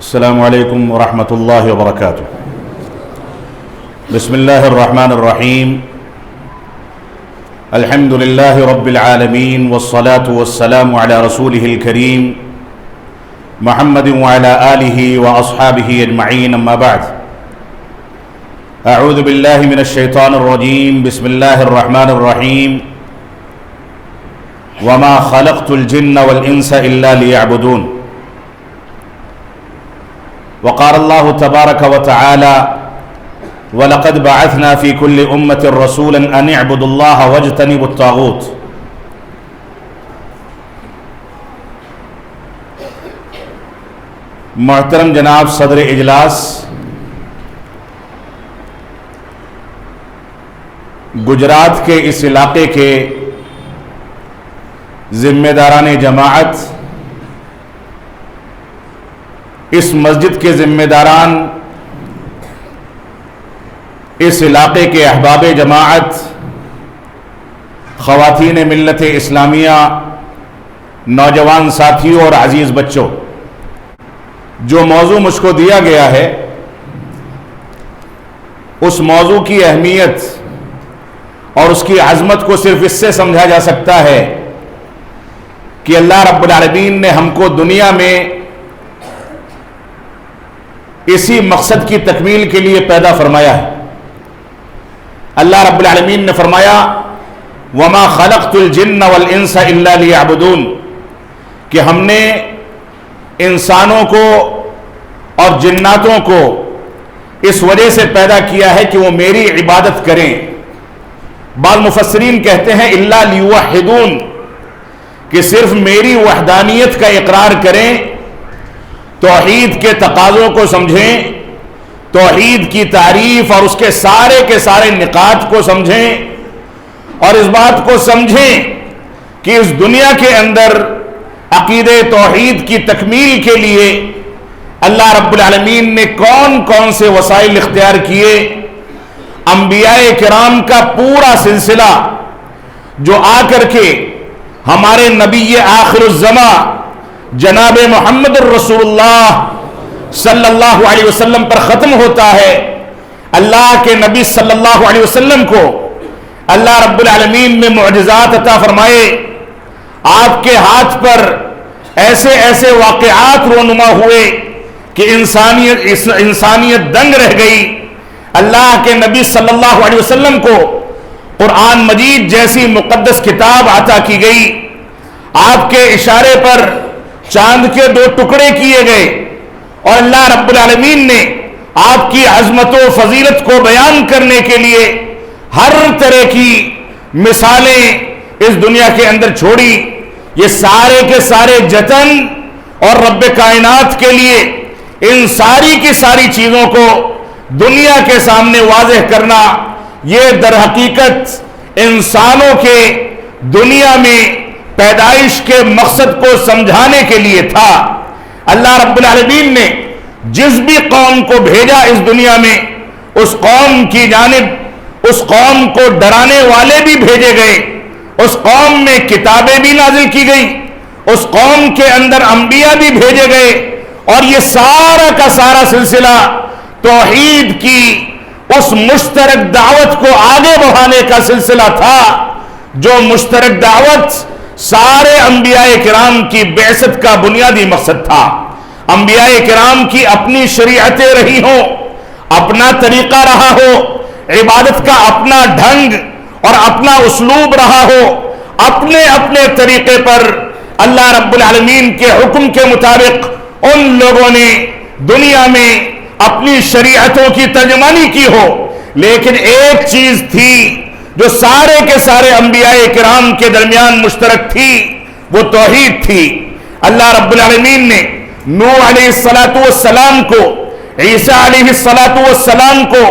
السلام علیکم ورحمۃ اللہ وبرکاتہ۔ بسم اللہ الرحمن الرحیم۔ الحمد للہ رب العالمین والصلاة والسلام علی رسولہ الکریم محمد وعلی آلہ واصحابہ اجمعین، اما بعد۔ اعوذ باللہ من الشیطان الرجیم، بسم اللہ الرحمن الرحیم۔ وما خلقت الجن والانس الا لیعبدون۔ وقال اللہ تبارک وتعالی وَلَقَدْ بَعَثْنَا فِي كُلِّ أُمَّةٍ رَسُولًا أَنِ اعْبُدُوا اللَّهَ وَاجْتَنِبُوا الطَّاغُوتَ۔ محترم جناب صدر اجلاس، گجرات کے اس علاقے کے ذمہ داران جماعت، اس مسجد کے ذمہ داران، اس علاقے کے احباب جماعت، خواتین ملت اسلامیہ، نوجوان ساتھیوں اور عزیز بچوں، جو موضوع مجھ کو دیا گیا ہے اس موضوع کی اہمیت اور اس کی عظمت کو صرف اس سے سمجھا جا سکتا ہے کہ اللہ رب العالمین نے ہم کو دنیا میں اسی مقصد کی تکمیل کے لیے پیدا فرمایا ہے۔ اللہ رب العالمین نے فرمایا وَمَا خَلَقْتُ الْجِنَّ وَالْإِنسَ إِلَّا لِيَعْبُدُونَ، کہ ہم نے انسانوں کو اور جناتوں کو اس وجہ سے پیدا کیا ہے کہ وہ میری عبادت کریں۔ بعض مفسرین کہتے ہیں إِلَّا لِيُوَحِّدُونَ، کہ صرف میری وحدانیت کا اقرار کریں، توحید کے تقاضوں کو سمجھیں، توحید کی تعریف اور اس کے سارے نکات کو سمجھیں، اور اس بات کو سمجھیں کہ اس دنیا کے اندر عقیدہ توحید کی تکمیل کے لیے اللہ رب العالمین نے کون کون سے وسائل اختیار کیے۔ انبیاء کرام کا پورا سلسلہ جو آ کر کے ہمارے نبی آخر الزمان جناب محمد الرسول اللہ صلی اللہ علیہ وسلم پر ختم ہوتا ہے۔ اللہ کے نبی صلی اللہ علیہ وسلم کو اللہ رب العالمین نے معجزات عطا فرمائے، آپ کے ہاتھ پر ایسے ایسے واقعات رونما ہوئے کہ انسانیت دنگ رہ گئی۔ اللہ کے نبی صلی اللہ علیہ وسلم کو قرآن مجید جیسی مقدس کتاب عطا کی گئی، آپ کے اشارے پر چاند کے 2 ٹکڑے کیے گئے، اور اللہ رب العالمین نے آپ کی عظمت و فضیلت کو بیان کرنے کے لیے ہر طرح کی مثالیں اس دنیا کے اندر چھوڑی۔ یہ سارے کے سارے جتن اور رب کائنات کے لیے ان ساری کی ساری چیزوں کو دنیا کے سامنے واضح کرنا، یہ در حقیقت انسانوں کے دنیا میں پیدائش کے مقصد کو سمجھانے کے لیے تھا۔ اللہ رب العالمین نے جس بھی قوم کو بھیجا اس دنیا میں، اس قوم کی جانب اس قوم کو ڈرانے والے بھی بھیجے گئے، اس قوم میں کتابیں بھی نازل کی گئی، اس قوم کے اندر انبیاء بھی بھیجے گئے، اور یہ سارا کا سارا سلسلہ توحید کی اس مشترک دعوت کو آگے بڑھانے کا سلسلہ تھا، جو مشترک دعوت سارے انبیاء کرام کی بعثت کا بنیادی مقصد تھا۔ انبیاء کرام کی اپنی شریعتیں رہی ہوں، اپنا طریقہ رہا ہو، عبادت کا اپنا ڈھنگ اور اپنا اسلوب رہا ہو، اپنے اپنے طریقے پر اللہ رب العالمین کے حکم کے مطابق ان لوگوں نے دنیا میں اپنی شریعتوں کی ترجمانی کی ہو، لیکن ایک چیز تھی جو سارے کے سارے انبیاء کرام کے درمیان مشترک تھی، وہ توحید تھی۔ اللہ رب العالمین نے نوح علیہ السلام کو، عیسیٰ علیہ السلام کو،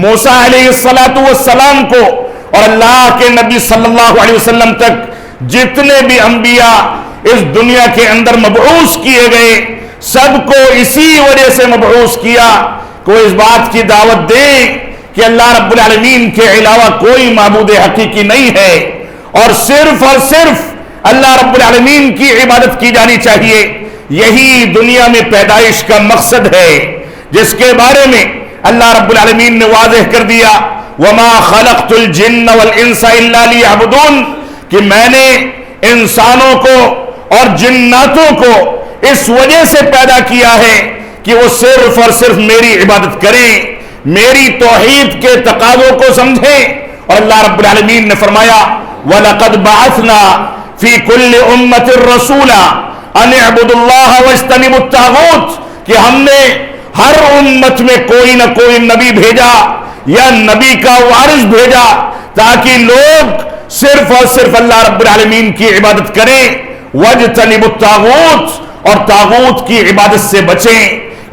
موسیٰ علیہ السلام کو، اور اللہ کے نبی صلی اللہ علیہ وسلم تک جتنے بھی انبیاء اس دنیا کے اندر مبعوث کیے گئے، سب کو اسی وجہ سے مبعوث کیا کہ وہ اس بات کی دعوت دیں کہ اللہ رب العالمین کے علاوہ کوئی معبود حقیقی نہیں ہے، اور صرف اللہ رب العالمین کی عبادت کی جانی چاہیے. یہی دنیا میں پیدائش کا مقصد ہے جس کے بارے میں اللہ رب العالمین نے واضح کر دیا وما خلقت الجن والانس الا لیعبدون کہ میں نے انسانوں کو اور جناتوں کو اس وجہ سے پیدا کیا ہے کہ وہ صرف اور صرف میری عبادت کریں, میری توحید کے تقاضوں کو سمجھیں. اور اللہ رب العالمین نے فرمایا وَلَقَدْ بَعَثْنَا فِي كُلِّ أُمَّةٍ رَسُولًا أَنِ اعْبُدُوا اللَّهَ وَاجْتَنِبُوا الطَّاغُوتَ کہ ہم نے ہر امت میں کوئی نہ کوئی نبی بھیجا یا نبی کا وارث بھیجا تاکہ لوگ صرف اور صرف اللہ رب العالمین کی عبادت کریں. وَاجْتَنِبُوا الطَّاغُوتَ اور طاغوت کی عبادت سے بچیں.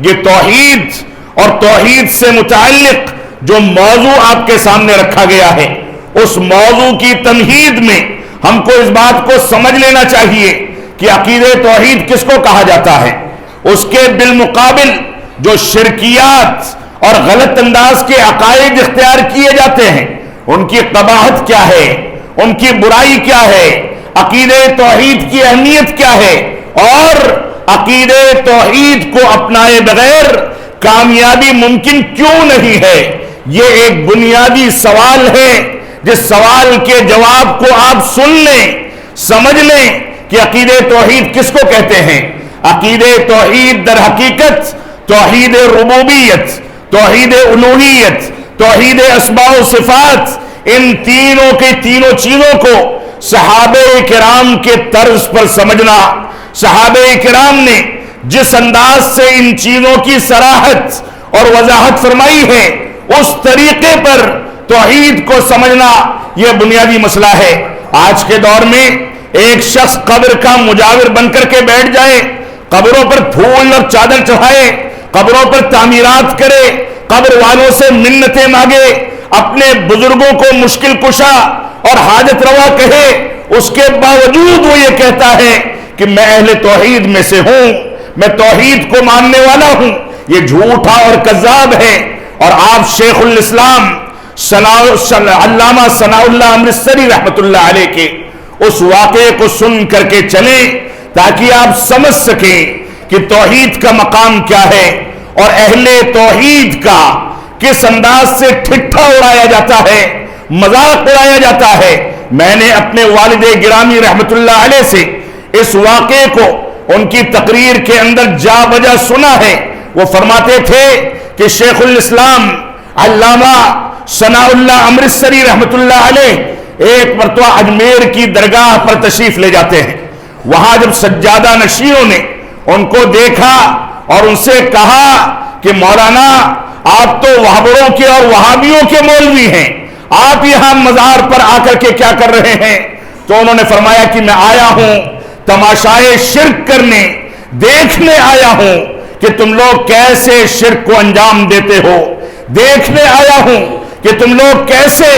یہ توحید اور توحید سے متعلق جو موضوع آپ کے سامنے رکھا گیا ہے اس موضوع کی تمہید میں ہم کو اس بات کو سمجھ لینا چاہیے کہ عقیدہ توحید کس کو کہا جاتا ہے. اس کے بالمقابل جو شرکیات اور غلط انداز کے عقائد اختیار کیے جاتے ہیں ان کی قباحت کیا ہے, ان کی برائی کیا ہے, عقیدہ توحید کی اہمیت کیا ہے اور عقیدہ توحید کو اپنائے بغیر کامیابی ممکن کیوں نہیں ہے. یہ ایک بنیادی سوال ہے جس سوال کے جواب کو آپ سن لیں, سمجھ لیں کہ عقیدہ توحید کس کو کہتے ہیں. عقیدہ توحید در حقیقت توحید ربوبیت, توحید الوہیت, توحید اسماء و صفات, ان تینوں کی تینوں چیزوں کو صحابہ کرام کے طرز پر سمجھنا. صحابہ کرام نے جس انداز سے ان چیزوں کی صراحت اور وضاحت فرمائی ہے اس طریقے پر توحید کو سمجھنا یہ بنیادی مسئلہ ہے. آج کے دور میں ایک شخص قبر کا مجاور بن کر کے بیٹھ جائے, قبروں پر پھول اور چادر چڑھائے, قبروں پر تعمیرات کرے, قبر والوں سے منتیں مانگے, اپنے بزرگوں کو مشکل کشا اور حاجت روا کہے, اس کے باوجود وہ یہ کہتا ہے کہ میں اہل توحید میں سے ہوں, میں توحید کو ماننے والا ہوں. یہ جھوٹا اور کذاب ہے. اور آپ شیخ الاسلام علامہ ثناء اللہ امرتسری رحمت اللہ علیہ کے اس واقعے کو سن کر کے چلیں تاکہ آپ سمجھ سکیں کہ توحید کا مقام کیا ہے اور اہل توحید کا کس انداز سے ٹھٹھا اڑایا جاتا ہے, مذاق اڑایا جاتا ہے. میں نے اپنے والد گرامی رحمت اللہ علیہ سے اس واقعے کو ان کی تقریر کے اندر جا بجا سنا ہے. وہ فرماتے تھے کہ شیخ الاسلام علامہ ثناء اللہ امرتسری رحمت اللہ علیہ ایک مرتبہ اجمیر کی درگاہ پر تشریف لے جاتے ہیں. وہاں جب سجادہ نشینوں نے ان کو دیکھا اور ان سے کہا کہ مولانا آپ تو وہابڑوں کے اور وہابیوں کے مولوی ہیں, آپ یہاں مزار پر آ کر کے کیا کر رہے ہیں؟ تو انہوں نے فرمایا کہ میں آیا ہوں تماشائے شرک کرنے, دیکھنے آیا ہوں کہ تم لوگ کیسے شرک کو انجام دیتے ہو, دیکھنے آیا ہوں کہ تم لوگ کیسے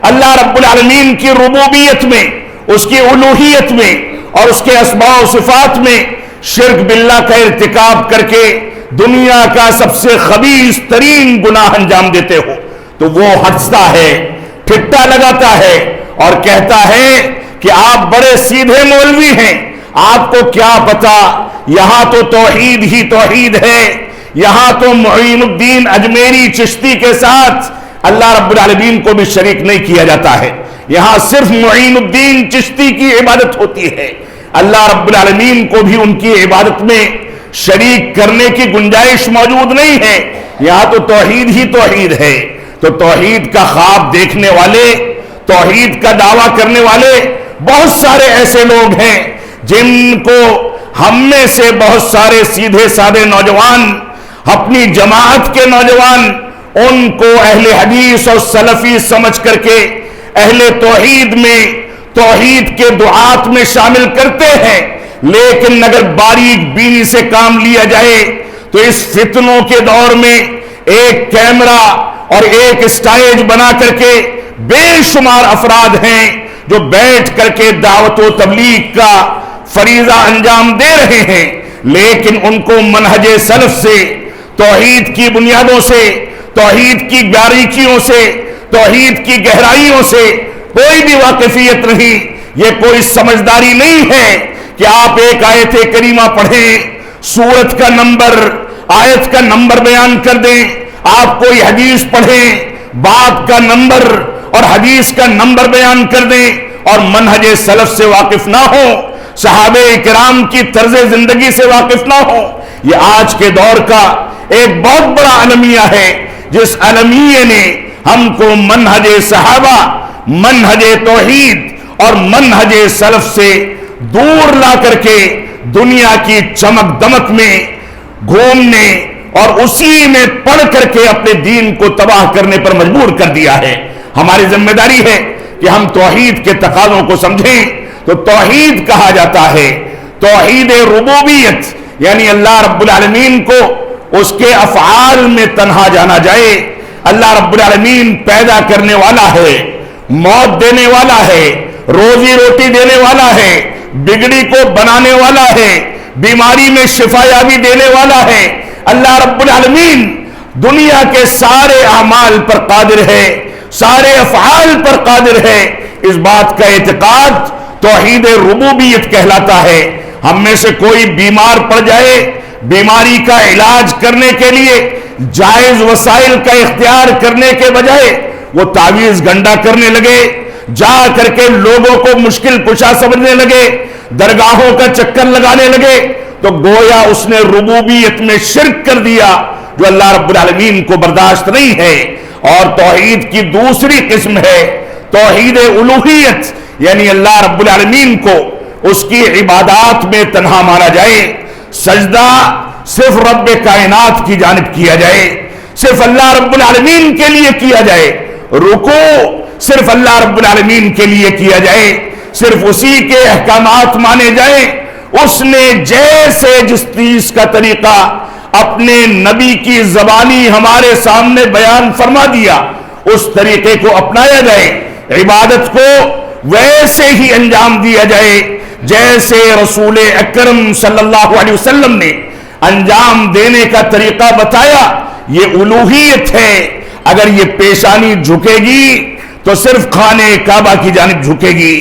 اللہ رب العالمین کی ربوبیت میں, اس کی الوہیت میں اور اس کے اسماء و صفات میں شرک باللہ کا ارتکاب کر کے دنیا کا سب سے خبیث ترین گناہ انجام دیتے ہو. تو وہ ہنستا ہے, ٹھٹا لگاتا ہے اور کہتا ہے کہ آپ بڑے سیدھے مولوی ہیں, آپ کو کیا پتا یہاں تو توحید ہی توحید ہے, یہاں تو معین الدین اجمیری چشتی کے ساتھ اللہ رب العالمین کو بھی شریک نہیں کیا جاتا ہے, یہاں صرف معین الدین چشتی کی عبادت ہوتی ہے, اللہ رب العالمین کو بھی ان کی عبادت میں شریک کرنے کی گنجائش موجود نہیں ہے, یہاں تو توحید ہی توحید ہے. تو توحید کا خواب دیکھنے والے, توحید کا دعویٰ کرنے والے بہت سارے ایسے لوگ ہیں جن کو ہم میں سے بہت سارے سیدھے سادے نوجوان, اپنی جماعت کے نوجوان, ان کو اہل حدیث اور سلفی سمجھ کر کے اہل توحید میں, توحید کے دعات میں شامل کرتے ہیں. لیکن اگر باریک بینی سے کام لیا جائے تو اس فتنوں کے دور میں ایک کیمرہ اور ایک اسٹیج بنا کر کے بے شمار افراد ہیں جو بیٹھ کر کے دعوت و تبلیغ کا فریضہ انجام دے رہے ہیں, لیکن ان کو منہج سلف سے, توحید کی بنیادوں سے, توحید کی باریکیوں سے, توحید کی گہرائیوں سے کوئی بھی واقفیت نہیں یہ کوئی سمجھداری نہیں ہے کہ آپ ایک آیت کریمہ پڑھیں، سورت کا نمبر، آیت کا نمبر بیان کر دیں، آپ کوئی حدیث پڑھیں، باب کا نمبر اور حدیث کا نمبر بیان کر دیں اور منہج سلف سے واقف نہ ہو، صحابہ کرام کی طرز زندگی سے واقف نہ ہو۔ یہ آج کے دور کا ایک بہت بڑا المیہ ہے، جس المیہ نے ہم کو منہج صحابہ، منہج توحید اور منہج سلف سے دور لا کر کے دنیا کی چمک دمک میں گھومنے اور اسی میں پڑھ کر کے اپنے دین کو تباہ کرنے پر مجبور کر دیا ہے۔ ہماری ذمہ داری ہے کہ ہم توحید کے تقاضوں کو سمجھیں۔ تو توحید کہا جاتا ہے توحید ربوبیت، یعنی اللہ رب العالمین کو اس کے افعال میں تنہا جانا جائے۔ اللہ رب العالمین پیدا کرنے والا ہے، موت دینے والا ہے، روزی روٹی دینے والا ہے، بگڑی کو بنانے والا ہے، بیماری میں شفا یابی دینے والا ہے۔ اللہ رب العالمین دنیا کے سارے اعمال پر قادر ہے، سارے افعال پر قادر ہے۔ اس بات کا اعتقاد توحید ربوبیت کہلاتا ہے۔ ہم میں سے کوئی بیمار پڑ جائے، بیماری کا علاج کرنے کے لیے جائز وسائل کا اختیار کرنے کے بجائے وہ تعویذ گنڈا کرنے لگے، جا کر کے لوگوں کو مشکل کشا سمجھنے لگے، درگاہوں کا چکر لگانے لگے، تو گویا اس نے ربوبیت میں شرک کر دیا، جو اللہ رب العالمین کو برداشت نہیں ہے۔ اور توحید کی دوسری قسم ہے توحید الوہیت، یعنی اللہ رب العالمین کو اس کی عبادات میں تنہا مانا جائے، سجدہ صرف رب کائنات کی جانب کیا جائے، صرف اللہ رب العالمین کے لیے کیا جائے، رکوع صرف اللہ رب العالمین کے لیے کیا جائے، صرف اسی کے احکامات مانے جائیں۔ اس نے جیسے جس چیز کا طریقہ اپنے نبی کی زبانی ہمارے سامنے بیان فرما دیا، اس طریقے کو اپنایا جائے، عبادت کو ویسے ہی انجام دیا جائے جیسے رسول اکرم صلی اللہ علیہ وسلم نے انجام دینے کا طریقہ بتایا۔ یہ الوہیت ہے۔ اگر یہ پیشانی جھکے گی تو صرف خانہ کعبہ کی جانب جھکے گی،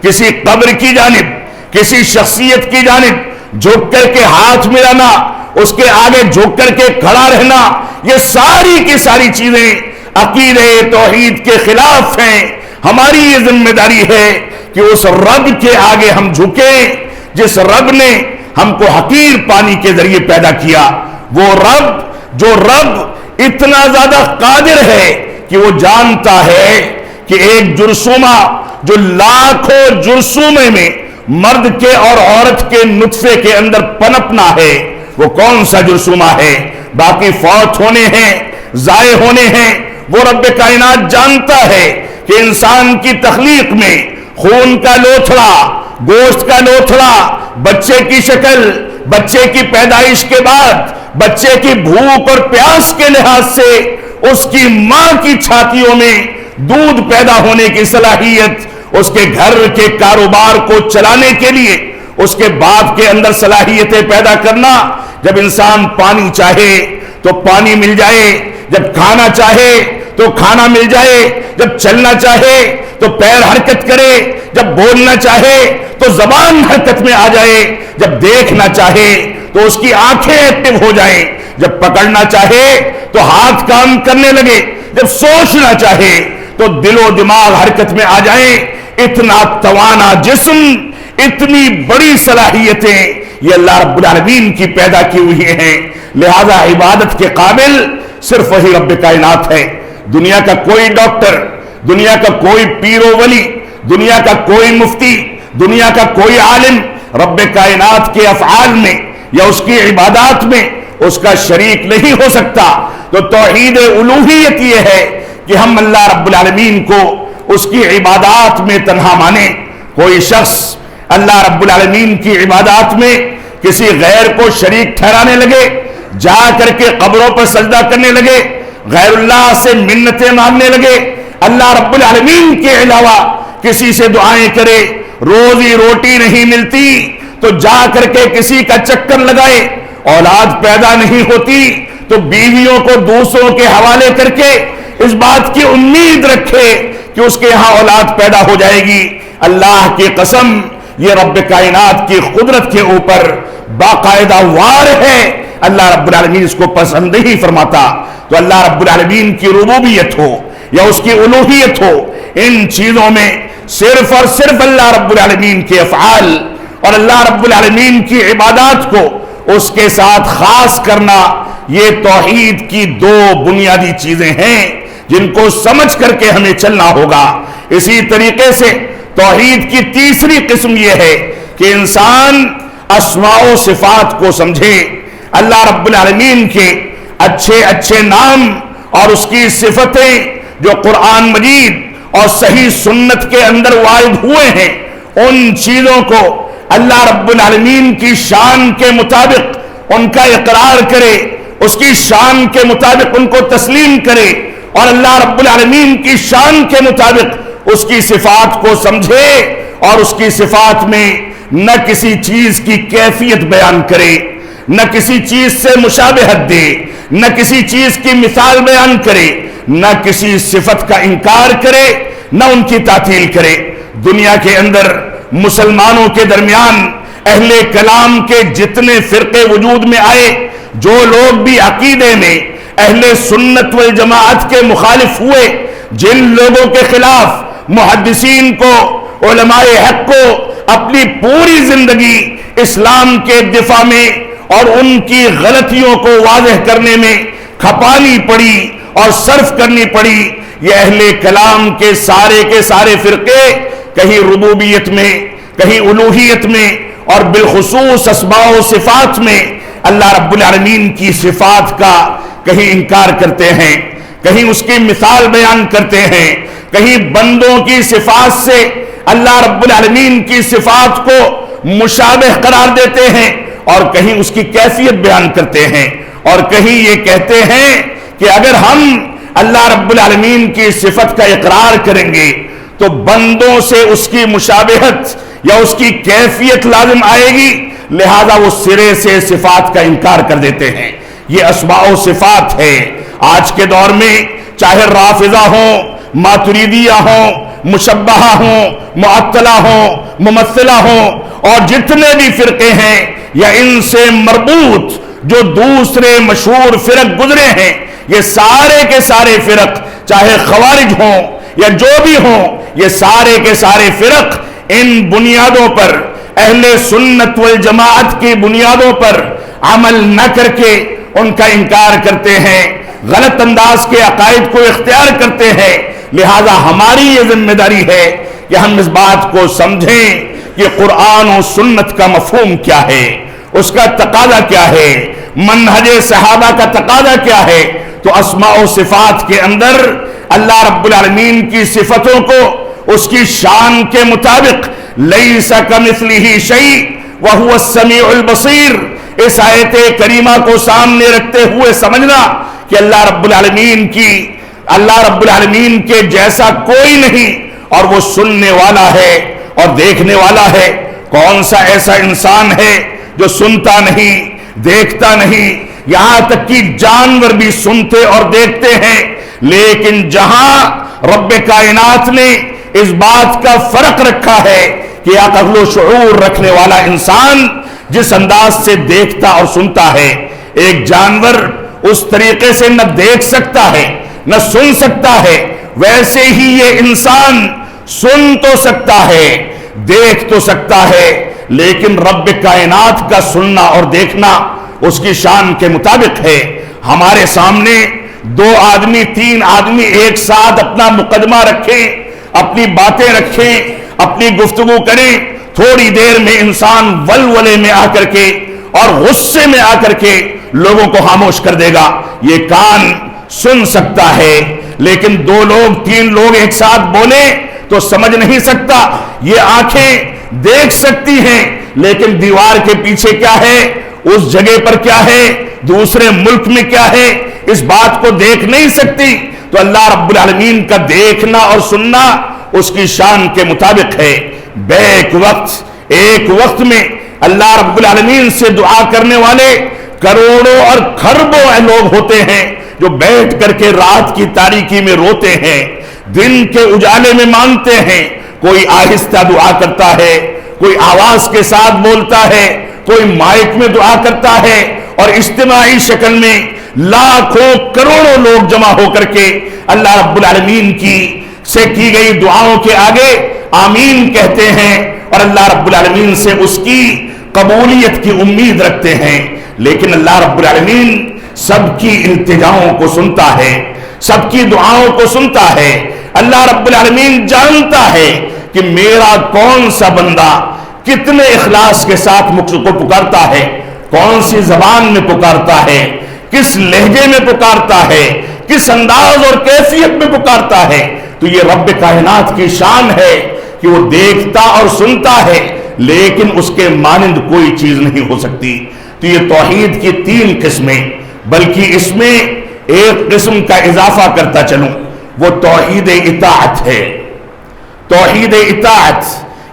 کسی قبر کی جانب، کسی شخصیت کی جانب جھک کر کے ہاتھ ملانا، اس کے آگے جھک کر کے کھڑا رہنا، یہ ساری کی ساری چیزیں عقیدہ توحید کے خلاف ہیں۔ ہماری یہ ذمہ داری ہے کہ اس رب کے آگے ہم جھکیں جس رب نے ہم کو حقیر پانی کے ذریعے پیدا کیا۔ وہ رب جو رب اتنا زیادہ قادر ہے کہ وہ جانتا ہے کہ ایک جرثومہ جو لاکھوں جرثومے میں مرد کے اور عورت کے نطفے کے اندر پنپنا ہے، وہ کون سا جرثومہ ہے، باقی فوت ہونے ہیں، ضائع ہونے ہیں، وہ رب کائنات جانتا ہے کہ انسان کی تخلیق میں خون کا لوتھڑا، گوشت کا لوتھڑا، بچے کی شکل، بچے کی پیدائش کے بعد بچے کی بھوک اور پیاس کے لحاظ سے اس کی ماں کی چھاتیوں میں دودھ پیدا ہونے کی صلاحیت، اس کے گھر کے کاروبار کو چلانے کے لیے اس کے باپ کے اندر صلاحیتیں پیدا کرنا، جب انسان پانی چاہے تو پانی مل جائے، جب کھانا چاہے تو کھانا مل جائے، جب چلنا چاہے تو پیر حرکت کرے، جب بولنا چاہے تو زبان حرکت میں آ جائے، جب دیکھنا چاہے تو اس کی آنکھیں ایکٹیو ہو جائیں، جب پکڑنا چاہے تو ہاتھ کام کرنے لگے، جب سوچنا چاہے تو دل و دماغ حرکت میں آ جائیں۔ اتنا توانا جسم، اتنی بڑی صلاحیتیں یہ اللہ رب العالمین کی پیدا کی ہوئی ہیں، لہذا عبادت کے قابل صرف وہی رب کائنات ہے۔ دنیا کا کوئی ڈاکٹر، دنیا کا کوئی پیر و ولی، دنیا کا کوئی مفتی، دنیا کا کوئی عالم رب کائنات کے افعال میں یا اس کی عبادات میں اس کا شریک نہیں ہو سکتا۔ تو توحید الوہیت یہ ہے کہ ہم اللہ رب العالمین کو اس کی عبادات میں تنہا مانیں۔ کوئی شخص اللہ رب العالمین کی عبادات میں کسی غیر کو شریک ٹھہرانے لگے، جا کر کے قبروں پر سجدہ کرنے لگے، غیر اللہ سے منتیں مانگنے لگے، اللہ رب العالمین کے علاوہ کسی سے دعائیں کرے، روزی روٹی نہیں ملتی تو جا کر کے کسی کا چکر لگائے، اولاد پیدا نہیں ہوتی تو بیویوں کو دوسروں کے حوالے کر کے اس بات کی امید رکھے کہ اس کے ہاں اولاد پیدا ہو جائے گی۔ اللہ کی قسم یہ رب کائنات کی قدرت کے اوپر باقاعدہ وار ہے، اللہ رب العالمین اس کو پسند ہی فرماتا۔ تو اللہ رب العالمین کی ربوبیت ہو یا اس کی الوہیت ہو، ان چیزوں میں صرف اور صرف اللہ رب العالمین کے افعال اور اللہ رب العالمین کی عبادات کو اس کے ساتھ خاص کرنا، یہ توحید کی دو بنیادی چیزیں ہیں جن کو سمجھ کر کے ہمیں چلنا ہوگا۔ اسی طریقے سے توحید کی تیسری قسم یہ ہے کہ انسان اسماء و صفات کو سمجھے، اللہ رب العالمین کے اچھے اچھے نام اور اس کی صفتیں جو قرآن مجید اور صحیح سنت کے اندر وارد ہوئے ہیں، ان چیزوں کو اللہ رب العالمین کی شان کے مطابق ان کا اقرار کرے، اس کی شان کے مطابق ان کو تسلیم کرے، اور اللہ رب العالمین کی شان کے مطابق اس کی صفات کو سمجھے اور اس کی صفات میں نہ کسی چیز کی کیفیت بیان کرے، نہ کسی چیز سے مشابہت دے، نہ کسی چیز کی مثال بیان کرے، نہ کسی صفت کا انکار کرے، نہ ان کی تعطیل کرے۔ دنیا کے اندر مسلمانوں کے درمیان اہل کلام کے جتنے فرقے وجود میں آئے، جو لوگ بھی عقیدے میں اہل سنت والجماعت کے مخالف ہوئے، جن لوگوں کے خلاف محدثین کو، علماء حق کو اپنی پوری زندگی اسلام کے دفاع میں اور ان کی غلطیوں کو واضح کرنے میں کھپانی پڑی اور صرف کرنی پڑی، یہ اہل کلام کے سارے فرقے کہیں ربوبیت میں، کہیں الوہیت میں، اور بالخصوص اسماء و صفات میں اللہ رب العالمین کی صفات کا کہیں انکار کرتے ہیں، کہیں اس کی مثال بیان کرتے ہیں، کہیں بندوں کی صفات سے اللہ رب العالمین کی صفات کو مشابہ قرار دیتے ہیں، اور کہیں اس کی کیفیت بیان کرتے ہیں، اور کہیں یہ کہتے ہیں کہ اگر ہم اللہ رب العالمین کی صفت کا اقرار کریں گے تو بندوں سے اس کی مشابہت یا اس کی کیفیت لازم آئے گی، لہذا وہ سرے سے صفات کا انکار کر دیتے ہیں۔ یہ اسماء و صفات ہے۔ آج کے دور میں چاہے رافضہ ہوں، ماتریدیہ ہوں، مشبہہ ہوں، معطلہ ہوں، ممثلہ ہوں، اور جتنے بھی فرقے ہیں یا ان سے مربوط جو دوسرے مشہور فرق گزرے ہیں، یہ سارے کے سارے فرق چاہے خوارج ہوں یا جو بھی ہوں، یہ سارے کے سارے فرق ان بنیادوں پر، اہل سنت والجماعت کی بنیادوں پر عمل نہ کر کے ان کا انکار کرتے ہیں، غلط انداز کے عقائد کو اختیار کرتے ہیں۔ لہذا ہماری یہ ذمہ داری ہے کہ ہم اس بات کو سمجھیں کہ قرآن و سنت کا مفہوم کیا ہے، اس کا تقاضا کیا ہے، منہج صحابہ کا تقاضا کیا ہے۔ تو اسماء و صفات کے اندر اللہ رب العالمین کی صفتوں کو اس کی شان کے مطابق لیس کمثلہ شیء وہو السمیع البصیر، اس آیت کریمہ کو سامنے رکھتے ہوئے سمجھنا کہ اللہ رب العالمین کے جیسا کوئی نہیں، اور وہ سننے والا ہے اور دیکھنے والا ہے۔ کون سا ایسا انسان ہے جو سنتا نہیں، دیکھتا نہیں؟ یہاں تک کہ جانور بھی سنتے اور دیکھتے ہیں، لیکن جہاں رب کائنات نے اس بات کا فرق رکھا ہے کہ عقل و شعور رکھنے والا انسان جس انداز سے دیکھتا اور سنتا ہے، ایک جانور اس طریقے سے نہ دیکھ سکتا ہے نہ سن سکتا ہے، ویسے ہی یہ انسان سن تو سکتا ہے، دیکھ تو سکتا ہے، لیکن رب کائنات کا سننا اور دیکھنا اس کی شان کے مطابق ہے۔ ہمارے سامنے 2 آدمی 3 آدمی ایک ساتھ اپنا مقدمہ رکھیں، اپنی باتیں رکھیں، اپنی گفتگو کریں، تھوڑی دیر میں انسان ولولے میں آ کر کے اور غصے میں آ کر کے لوگوں کو خاموش کر دے گا۔ یہ کان سن سکتا ہے، لیکن 2 لوگ 3 لوگ ایک ساتھ بولیں تو سمجھ نہیں سکتا۔ یہ آنکھیں دیکھ سکتی ہیں، لیکن دیوار کے پیچھے کیا ہے، اس جگہ پر کیا ہے، دوسرے ملک میں کیا ہے، اس بات کو دیکھ نہیں سکتی۔ تو اللہ رب العالمین کا دیکھنا اور سننا اس کی شان کے مطابق ہے۔ ایک وقت میں اللہ رب العالمین سے دعا کرنے والے کروڑوں اور کھربوں لوگ ہوتے ہیں جو بیٹھ کر کے رات کی تاریکی میں روتے ہیں، دن کے اجالے میں مانگتے ہیں، کوئی آہستہ دعا کرتا ہے، کوئی آواز کے ساتھ بولتا ہے، کوئی مائک میں دعا کرتا ہے، اور اجتماعی شکل میں لاکھوں کروڑوں لوگ جمع ہو کر کے اللہ رب العالمین سے کی گئی دعاؤں کے آگے آمین کہتے ہیں اور اللہ رب العالمین سے اس کی قبولیت کی امید رکھتے ہیں۔ لیکن اللہ رب العالمین سب کی التجاؤں کو سنتا ہے، سب کی دعاؤں کو سنتا ہے۔ اللہ رب العالمین جانتا ہے کہ میرا کون سا بندہ کتنے اخلاص کے ساتھ مجھ کو پکارتا ہے، کون سی زبان میں پکارتا ہے، کس لہجے میں پکارتا ہے، کس انداز اور کیفیت میں پکارتا ہے۔ تو یہ رب کائنات کی شان ہے کہ وہ دیکھتا اور سنتا ہے، لیکن اس کے مانند کوئی چیز نہیں ہو سکتی۔ تو یہ توحید کی 3 قسمیں، بلکہ اس میں ایک قسم کا اضافہ کرتا چلوں، وہ توحید اطاعت ہے۔ توحید اطاعت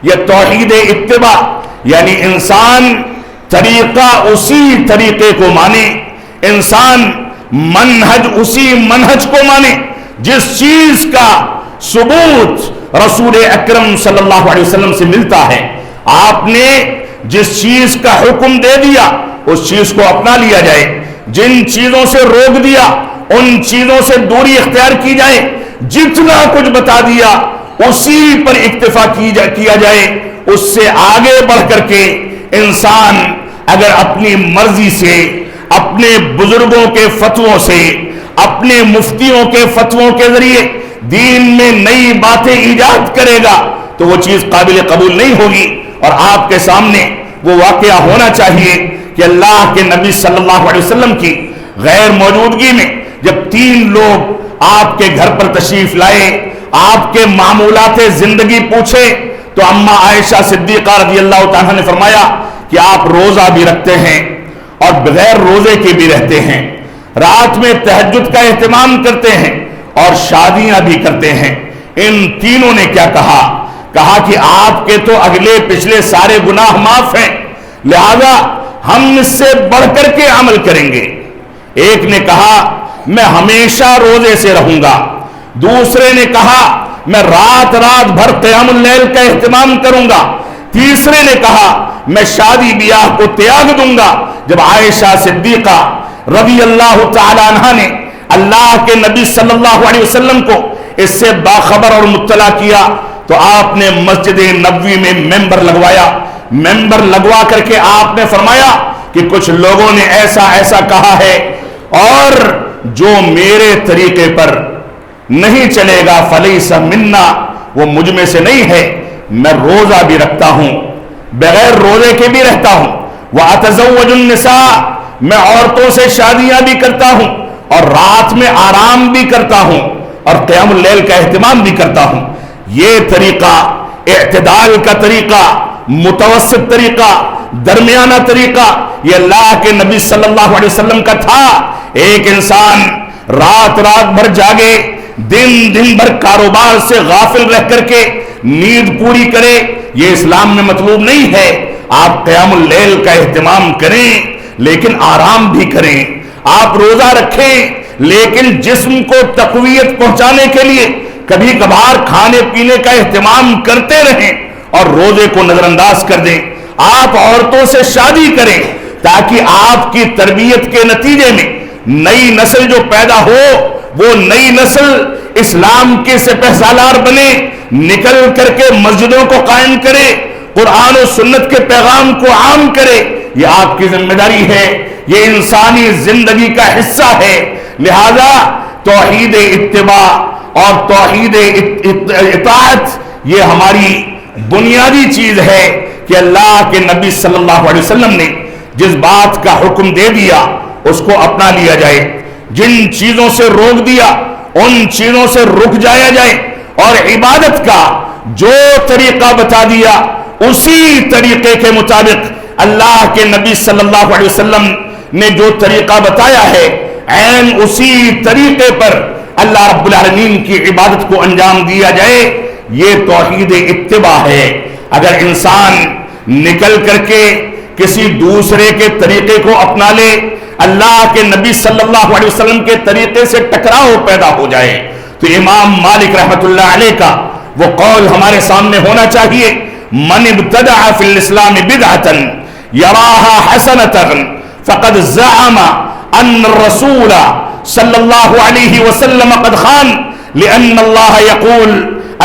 یا توحید اتباع، یعنی انسان طریقہ اسی طریقے کو مانے، انسان منہج اسی منہج کو مانے جس چیز کا ثبوت رسول اکرم صلی اللہ علیہ وسلم سے ملتا ہے۔ آپ نے جس چیز کا حکم دے دیا اس چیز کو اپنا لیا جائے، جن چیزوں سے روک دیا ان چیزوں سے دوری اختیار کی جائے، جتنا کچھ بتا دیا اسی پر اکتفا کیا جائے۔ اس سے آگے بڑھ کر کے انسان اگر اپنی مرضی سے، اپنے بزرگوں کے فتووں سے، اپنے مفتیوں کے فتووں کے ذریعے دین میں نئی باتیں ایجاد کرے گا تو وہ چیز قابل قبول نہیں ہوگی۔ اور آپ کے سامنے وہ واقعہ ہونا چاہیے کہ اللہ کے نبی صلی اللہ علیہ وسلم کی غیر موجودگی میں جب 3 لوگ آپ کے گھر پر تشریف لائے، آپ کے معمولات زندگی پوچھے، تو اماں عائشہ صدیقہ رضی اللہ تعالیٰ نے فرمایا کہ آپ روزہ بھی رکھتے ہیں اور بغیر روزے کے بھی رہتے ہیں، رات میں تہجد کا اہتمام کرتے ہیں اور شادیاں بھی کرتے ہیں۔ ان تینوں نے کیا کہا کہ آپ کے تو اگلے پچھلے سارے گناہ معاف ہیں، لہذا ہم اس سے بڑھ کر کے عمل کریں گے۔ ایک نے کہا میں ہمیشہ روزے سے رہوں گا، دوسرے نے کہا میں رات بھر قیام اللیل کا اہتمام کروں گا، تیسرے نے کہا میں شادی بیاہ کو تیاگ دوں گا۔ جب عائشہ صدیقہ رضی اللہ تعالی عنہا نے اللہ کے نبی صلی اللہ علیہ وسلم کو اس سے باخبر اور مطلع کیا تو آپ نے مسجد نبوی میں ممبر لگوایا، ممبر لگوا کر کے آپ نے فرمایا کہ کچھ لوگوں نے ایسا کہا ہے، اور جو میرے طریقے پر نہیں چلے گا فلیس منا، وہ مجھ میں سے نہیں ہے۔ میں روزہ بھی رکھتا ہوں، بغیر روزے کے بھی رہتا ہوں، وَأَتَزَوَّجُ النِّسَاءَ، میں عورتوں سے شادیاں بھی کرتا ہوں اور رات میں آرام بھی کرتا ہوں اور قیام اللیل کا اہتمام بھی کرتا ہوں۔ یہ طریقہ اعتدال کا طریقہ، متوسط طریقہ، درمیانہ طریقہ یہ اللہ کے نبی صلی اللہ علیہ وسلم کا تھا۔ ایک انسان رات بھر جاگے، دن بھر کاروبار سے غافل رہ کر کے نیند پوری کرے، یہ اسلام میں مطلوب نہیں ہے۔ آپ قیام اللیل کا اہتمام کریں لیکن آرام بھی کریں، آپ روزہ رکھیں لیکن جسم کو تقویت پہنچانے کے لیے کبھی کبھار کھانے پینے کا اہتمام کرتے رہیں اور روزے کو نظر انداز کر دیں۔ آپ عورتوں سے شادی کریں تاکہ آپ کی تربیت کے نتیجے میں نئی نسل جو پیدا ہو وہ نئی نسل اسلام کے سپہ سالار بنے، نکل کر کے مسجدوں کو قائم کرے، قرآن و سنت کے پیغام کو عام کرے۔ یہ آپ کی ذمہ داری ہے، یہ انسانی زندگی کا حصہ ہے۔ لہذا توحید اتباع اور توحید اطاعت یہ ہماری بنیادی چیز ہے کہ اللہ کے نبی صلی اللہ علیہ وسلم نے جس بات کا حکم دے دیا اس کو اپنا لیا جائے، جن چیزوں سے روک دیا ان چیزوں سے رک جایا جائے، اور عبادت کا جو طریقہ بتا دیا اسی طریقے کے مطابق اللہ کے نبی صلی اللہ علیہ وسلم نے جو طریقہ بتایا ہے عین اسی طریقے پر اللہ رب العالمین کی عبادت کو انجام دیا جائے۔ یہ توحید اتباع ہے۔ اگر انسان نکل کر کے کسی دوسرے کے طریقے کو اپنا لے، اللہ کے نبی صلی اللہ علیہ وسلم کے طریقے سے ٹکراؤ پیدا ہو جائے، تو امام مالک رحمت اللہ علیہ کا وہ قول ہمارے سامنے ہونا چاہیے، من ابتدع فی الاسلام بدعتا یراها حسنة فقد زعم ان الرسول صلی اللہ علیہ وسلم قد خان، لأن اللہ یقول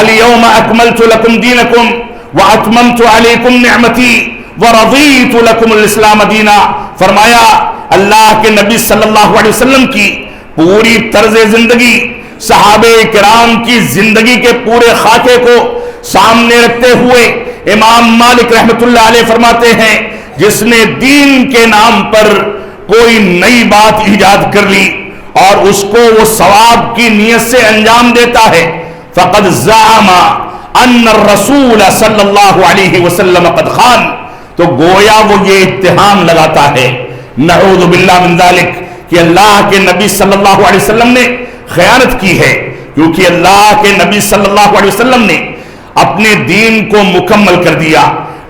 اليوم اکملت لکم دینکم واتممت علیکم نعمتی ورضیت لکم الاسلام دینا۔ فرمایا اللہ کے نبی صلی اللہ علیہ وسلم کی پوری طرز زندگی، صحابہ کرام کی زندگی کے پورے خاکے کو سامنے رکھتے ہوئے امام مالک رحمت اللہ علیہ فرماتے ہیں، جس نے دین کے نام پر کوئی نئی بات ایجاد کر لی اور اس کو وہ ثواب کی نیت سے انجام دیتا ہے، فقد زعم ان الرسول صلی اللہ علیہ وسلم قد خان، تو گویا وہ یہ اتہام لگاتا ہے، نعوذ باللہ من ذالک، کہ اللہ کے نبی صلی اللہ علیہ وسلم نے خیانت کی ہے، کیونکہ اللہ کے نبی صلی اللہ علیہ وسلم نے اپنے دین کو مکمل کر دیا۔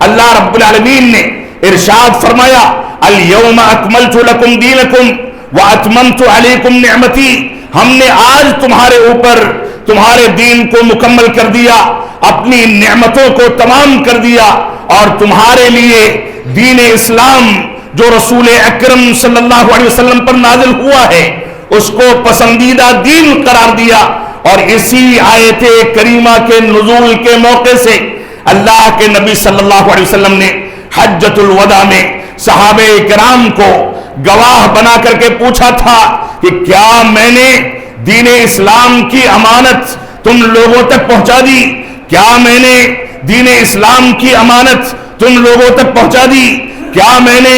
اللہ رب العالمین نے ارشاد فرمایا الیوم اکملت لکم دینکم واتممت علیکم نعمتی، ہم نے آج تمہارے اوپر تمہارے دین کو مکمل کر دیا، اپنی نعمتوں کو تمام کر دیا، اور تمہارے لیے دین اسلام جو رسول اکرم صلی اللہ علیہ وسلم پر نازل ہوا ہے اس کو پسندیدہ دین قرار دیا۔ اور اسی آیت کریمہ کے نزول کے موقع سے اللہ کے نبی صلی اللہ علیہ وسلم نے حجۃ الوداع میں صحابہ کرام کو گواہ بنا کر کے پوچھا تھا کہ کیا میں نے دین اسلام کی امانت تم لوگوں تک پہنچا دی؟ کیا میں نے دین اسلام کی امانت تم لوگوں تک پہنچا دی؟ کیا میں نے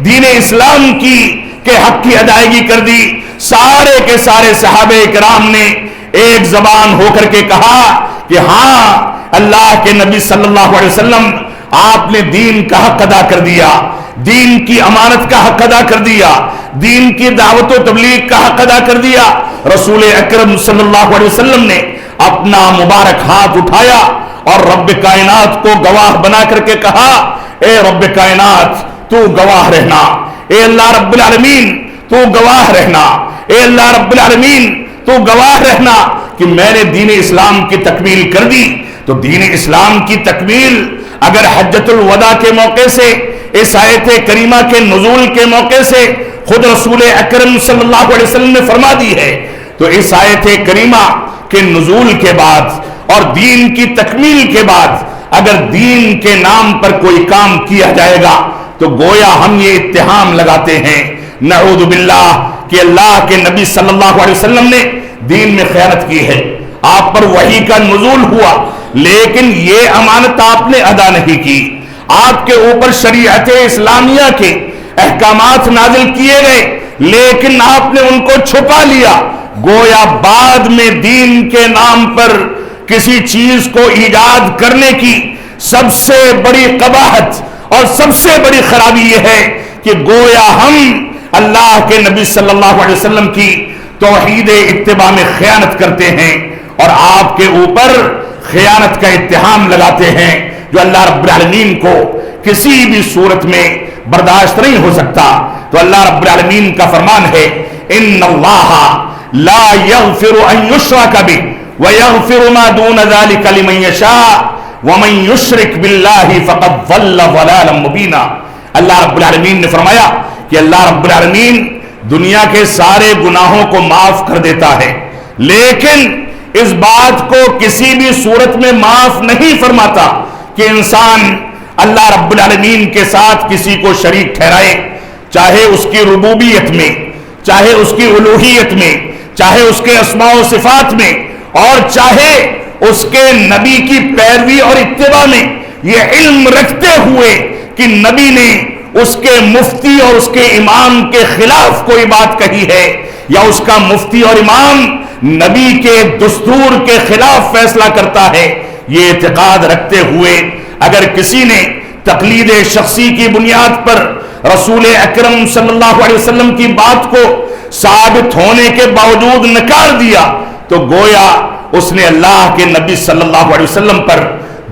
دین اسلام کی کے حق کی ادائیگی کر دی؟ سارے کے سارے صحابہ کرام نے ایک زبان ہو کر کے کہا کہ ہاں اللہ کے نبی صلی اللہ علیہ وسلم آپ نے دین کا حق ادا کر دیا، دین کی امانت کا حق ادا کر دیا، دین کی دعوت و تبلیغ کا حق ادا کر دیا۔ رسول اکرم صلی اللہ علیہ وسلم نے اپنا مبارک ہاتھ اٹھایا اور رب کائنات کو گواہ بنا کر کے کہا، اے رب کائنات تو گواہ رہنا، اے اللہ رب العالمین تو گواہ رہنا، اے اللہ رب العالمین تو گواہ رہنا کہ میں نے دین اسلام کی تکمیل کر دی۔ تو دین اسلام کی تکمیل اگر حجۃ الوداع کے موقع سے، اس آیت کریمہ کے نزول کے موقع سے خود رسول اکرم صلی اللہ علیہ وسلم نے فرما دی ہے، تو اس آیت کریمہ کے نزول کے بعد اور دین کی تکمیل کے بعد اگر دین کے نام پر کوئی کام کیا جائے گا تو گویا ہم یہ اتہام لگاتے ہیں، نعوذ باللہ، کہ اللہ کے نبی صلی اللہ علیہ وسلم نے دین میں خیانت کی ہے۔ آپ پر وحی کا نزول ہوا لیکن یہ امانت آپ نے ادا نہیں کی، آپ کے اوپر شریعت اسلامیہ کے احکامات نازل کیے گئے لیکن آپ نے ان کو چھپا لیا، گویا بعد میں دین کے نام پر کسی چیز کو ایجاد کرنے کی سب سے بڑی قباحت اور سب سے بڑی خرابی یہ ہے کہ گویا ہم اللہ کے نبی صلی اللہ علیہ وسلم کی توحید اتباع میں خیانت کرتے ہیں اور آپ کے اوپر خیانت کا اتہام لگاتے ہیں، جو اللہ رب العالمین کو کسی بھی صورت میں برداشت نہیں ہو سکتا۔ تو اللہ رب العالمین کا فرمان ہے ان اللہ لا یغفر ان یشرک بہ ویغفر ما دون ذلک لمن یشاء ومن یشرک باللہ فقد ضل ضلالا مبینا۔ اللہ رب العالمین نے فرمایا کہ اللہ رب العالمین دنیا کے سارے گناہوں کو معاف کر دیتا ہے، لیکن اس بات کو کسی بھی صورت میں معاف نہیں فرماتا کہ انسان اللہ رب العالمین کے ساتھ کسی کو شریک ٹھہرائے، چاہے اس کی ربوبیت میں، چاہے اس کی الوہیت میں، چاہے اس کے اسماء و صفات میں، اور چاہے اس کے نبی کی پیروی اور اتباع میں، یہ علم رکھتے ہوئے کہ نبی نے اس کے مفتی اور اس کے امام کے خلاف کوئی بات کہی ہے، یا اس کا مفتی اور امام نبی کے دستور کے خلاف فیصلہ کرتا ہے، یہ اعتقاد رکھتے ہوئے اگر کسی نے تقلید شخصی کی بنیاد پر رسول اکرم صلی اللہ علیہ وسلم کی بات کو ثابت ہونے کے باوجود نکار دیا تو گویا اس نے اللہ کے نبی صلی اللہ علیہ وسلم پر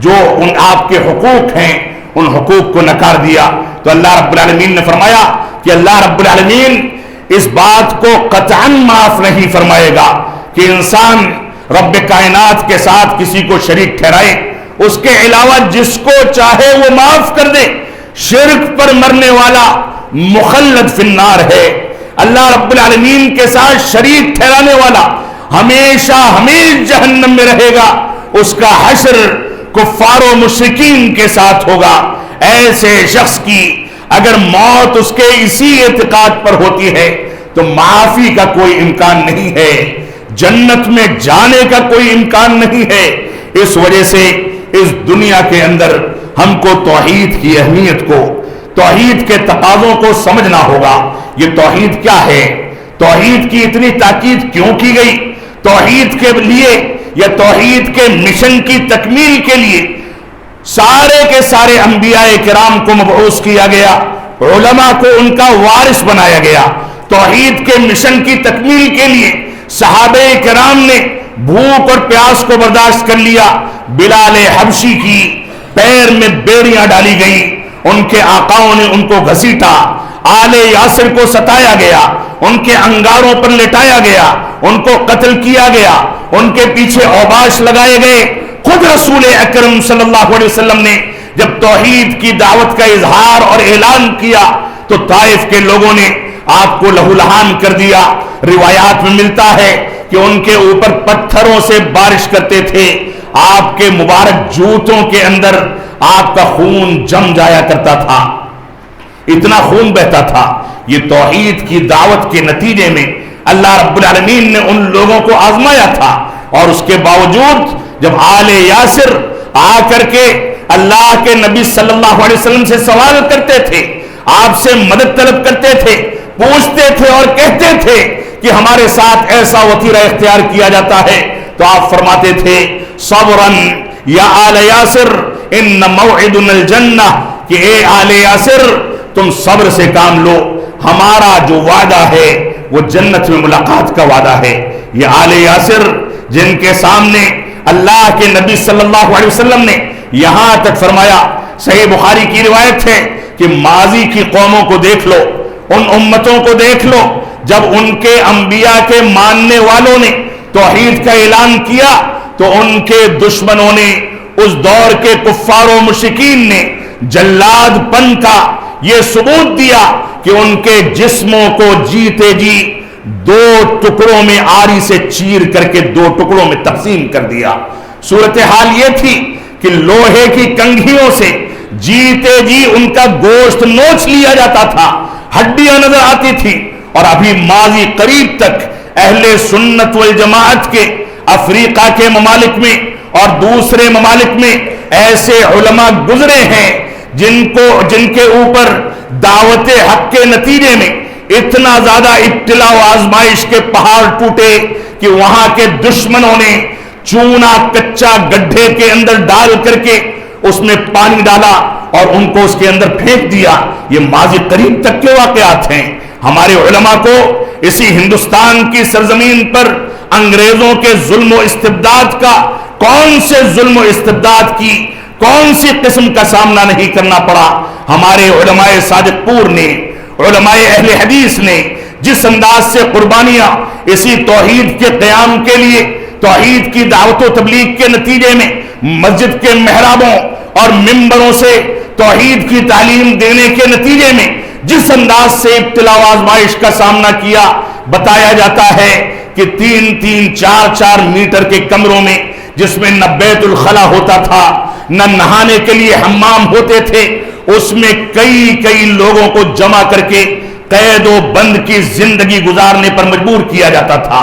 جو ان آپ کے حقوق ہیں ان حقوق کو نکار دیا۔ تو اللہ رب العالمین نے فرمایا کہ اللہ رب العالمین اس بات کو قطعاً معاف نہیں فرمائے گا کہ انسان رب کائنات کے ساتھ کسی کو شریک ٹھہرائے، اس کے علاوہ جس کو چاہے وہ معاف کر دے، شرک پر مرنے والا مخلد فی النار ہے۔ اللہ رب العالمین کے ساتھ شریک ٹھہرانے والا ہمیشہ ہمیشہ جہنم میں رہے گا، اس کا حشر کفار و مشرکین کے ساتھ ہوگا۔ ایسے شخص کی اگر موت اس کے اسی اعتقاد پر ہوتی ہے تو معافی کا کوئی امکان نہیں ہے، جنت میں جانے کا کوئی امکان نہیں ہے۔ اس وجہ سے اس دنیا کے اندر ہم کو توحید کی اہمیت کو، توحید کے تقاضوں کو سمجھنا ہوگا۔ یہ توحید کیا ہے؟ توحید کی اتنی تاکید کیوں کی گئی؟ توحید کے لیے یا توحید کے مشن کی تکمیل کے لیے سارے کے سارے انبیاء کرام کو مبعوث کیا گیا، علماء کو ان کا وارث بنایا گیا۔ توحید کے مشن کی تکمیل کے لیے صحابہ کرام نے بھوک اور پیاس کو برداشت کر لیا۔ بلال حبشی کی پیر میں بیڑیاں ڈالی گئی، ان کے آقاؤں نے ان کو گھسیٹا، آل یاسر کو ستایا گیا، ان کے انگاروں پر لٹایا گیا، ان کو قتل کیا گیا، ان کے پیچھے اوباش لگائے گئے۔ خود رسول اکرم صلی اللہ علیہ وسلم نے جب توحید کی دعوت کا اظہار اور اعلان کیا تو طائف کے لوگوں نے آپ کو لہو لہان کر دیا۔ روایات میں ملتا ہے کہ ان کے اوپر پتھروں سے بارش کرتے تھے، آپ کے مبارک جوتوں کے اندر آپ کا خون جم جایا کرتا تھا، اتنا خون بہتا تھا۔ یہ توحید کی دعوت کے نتیجے میں اللہ رب العالمین نے ان لوگوں کو آزمایا تھا، اور اس کے باوجود جب آل یاسر آ کر کے اللہ کے نبی صلی اللہ علیہ وسلم سے سوال کرتے تھے، آپ سے مدد طلب کرتے تھے، پوچھتے تھے اور کہتے تھے کہ ہمارے ساتھ ایسا وتیرہ اختیار کیا جاتا ہے، تو آپ فرماتے تھے صبراً یا آل یاسر ان موعدنا الجنہ، کہ اے آل یاسر تم صبر سے کام لو، ہمارا جو وعدہ ہے وہ جنت میں ملاقات کا وعدہ ہے۔ یہ آل یاسر جن کے سامنے اللہ کے نبی صلی اللہ علیہ وسلم نے یہاں تک فرمایا، صحیح بخاری کی روایت ہے کہ ماضی کی قوموں کو دیکھ لو، ان امتوں کو دیکھ لو، جب ان کے انبیاء کے ماننے والوں نے توحید کا اعلان کیا تو ان کے دشمنوں نے، اس دور کے کفار و مشرکین نے جلاد پن کا یہ ثبوت دیا کہ ان کے جسموں کو جیتے جی دو ٹکڑوں میں آری سے چیر کر کے دو ٹکڑوں میں تقسیم کر دیا۔ صورتحال یہ تھی کہ لوہے کی کنگھیوں سے جیتے جی ان کا گوشت نوچ لیا جاتا تھا، ہڈیاں نظر آتی تھی۔ اور ابھی ماضی قریب تک اہل سنت والجماعت کے افریقہ کے ممالک میں اور دوسرے ممالک میں ایسے علماء گزرے ہیں جن کے اوپر دعوت حق کے نتیجے میں اتنا زیادہ ابتلاء و آزمائش کے پہاڑ ٹوٹے کہ وہاں کے دشمنوں نے چونا کچا گڈھے کے اندر ڈال کر کے اس میں پانی ڈالا اور ان کو اس کے اندر پھینک دیا۔ یہ ماضی قریب تک کے واقعات ہیں۔ ہمارے علماء کو اسی ہندوستان کی سرزمین پر انگریزوں کے ظلم و استبداد کا، کون سے ظلم و استبداد کی کون سی قسم کا سامنا نہیں کرنا پڑا۔ ہمارے علماء صادق پور نے، علماء اہل حدیث نے جس انداز سے قربانیاں اسی توحید کے قیام کے لیے، توحید کی دعوت و تبلیغ کے نتیجے میں مسجد کے محرابوں اور ممبروں سے توحید کی تعلیم دینے کے نتیجے میں جس انداز سے ابتلاء و آزمائش کا سامنا کیا، بتایا جاتا ہے کہ 3-3 4-4 میٹر کے کمروں میں، جس میں نہ بیت الخلا ہوتا تھا، نہ نہانے کے لیے حمام ہوتے تھے، اس میں کئی لوگوں کو جمع کر کے قید و بند کی زندگی گزارنے پر مجبور کیا جاتا تھا۔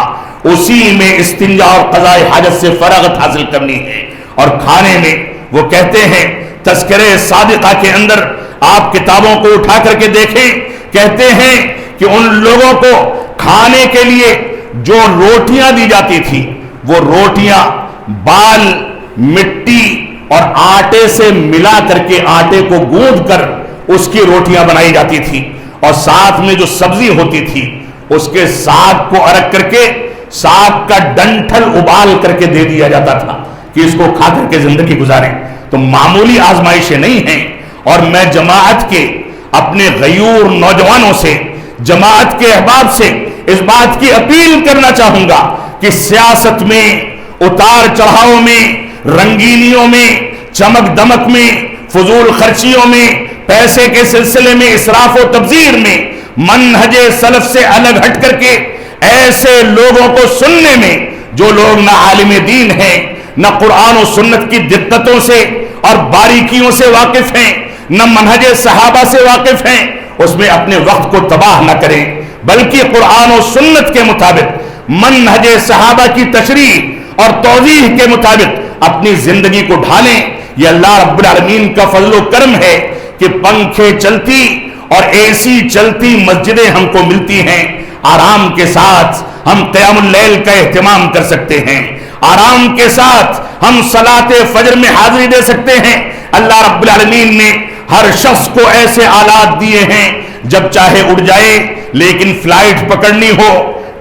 اسی میں استنجا اور قضاء حاجت سے فراغت حاصل کرنی ہے۔ اور کھانے میں وہ کہتے ہیں، تذکرہ صادقہ کے اندر آپ کتابوں کو اٹھا کر کے دیکھیں، کہتے ہیں کہ ان لوگوں کو کھانے کے لیے جو روٹیاں دی جاتی تھی، وہ روٹیاں بال، مٹی اور آٹے سے ملا کر کے، آٹے کو گوندھ کر اس کی روٹیاں بنائی جاتی تھی، اور ساتھ میں جو سبزی ہوتی تھی اس کے ساگ کو ارک کر کے ساگ کا ڈنٹھل ابال کر کے دے دیا جاتا تھا کہ اس کو کھا کر کے زندگی گزاریں۔ تو معمولی آزمائشیں نہیں ہیں۔ اور میں جماعت کے اپنے غیور نوجوانوں سے، جماعت کے احباب سے اس بات کی اپیل کرنا چاہوں گا کہ سیاست میں اتار چڑھاؤ میں، رنگینیوں میں، چمک دمک میں، فضول خرچیوں میں، پیسے کے سلسلے میں، اسراف و تبذیر میں، منہج سلف سے الگ ہٹ کر کے ایسے لوگوں کو سننے میں جو لوگ نہ عالم دین ہیں، نہ قرآن و سنت کی دقتوں سے اور باریکیوں سے واقف ہیں، نہ منہج صحابہ سے واقف ہیں، اس میں اپنے وقت کو تباہ نہ کریں، بلکہ قرآن و سنت کے مطابق، منہج صحابہ کی تشریح اور توضیح کے مطابق اپنی زندگی کو ڈھالیں۔ یہ اللہ رب العالمین کا فضل و کرم ہے کہ پنکھے چلتی اور اے سی چلتی مسجدیں ہم کو ملتی ہیں، آرام کے ساتھ ہم قیام اللیل کا اہتمام کر سکتے ہیں، آرام کے ساتھ ہم صلاۃ فجر میں حاضری دے سکتے ہیں۔ اللہ رب العالمین نے ہر شخص کو ایسے آلات دیے ہیں، جب چاہے اڑ جائے، لیکن فلائٹ پکڑنی ہو،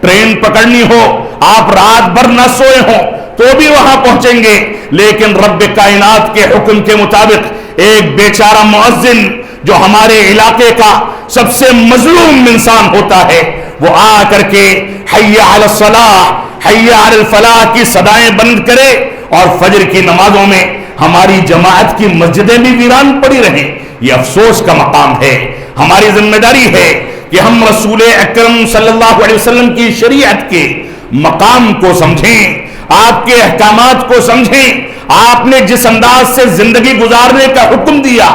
ٹرین پکڑنی ہو، آپ رات بھر نہ سوئے ہوں تو بھی وہاں پہنچیں گے، لیکن رب کائنات کے حکم کے مطابق ایک بیچارہ مؤذن جو ہمارے علاقے کا سب سے مظلوم انسان ہوتا ہے، وہ آ کر کے حی علی الصلاح، حی علی الفلاح کی صدائیں بند کرے اور فجر کی نمازوں میں ہماری جماعت کی مسجدیں بھی ویران پڑی رہیں۔ یہ افسوس کا مقام ہے۔ ہماری ذمہ داری ہے کہ ہم رسول اکرم صلی اللہ علیہ وسلم کی شریعت کے مقام کو سمجھیں، آپ کے احکامات کو سمجھیں، آپ نے جس انداز سے زندگی گزارنے کا حکم دیا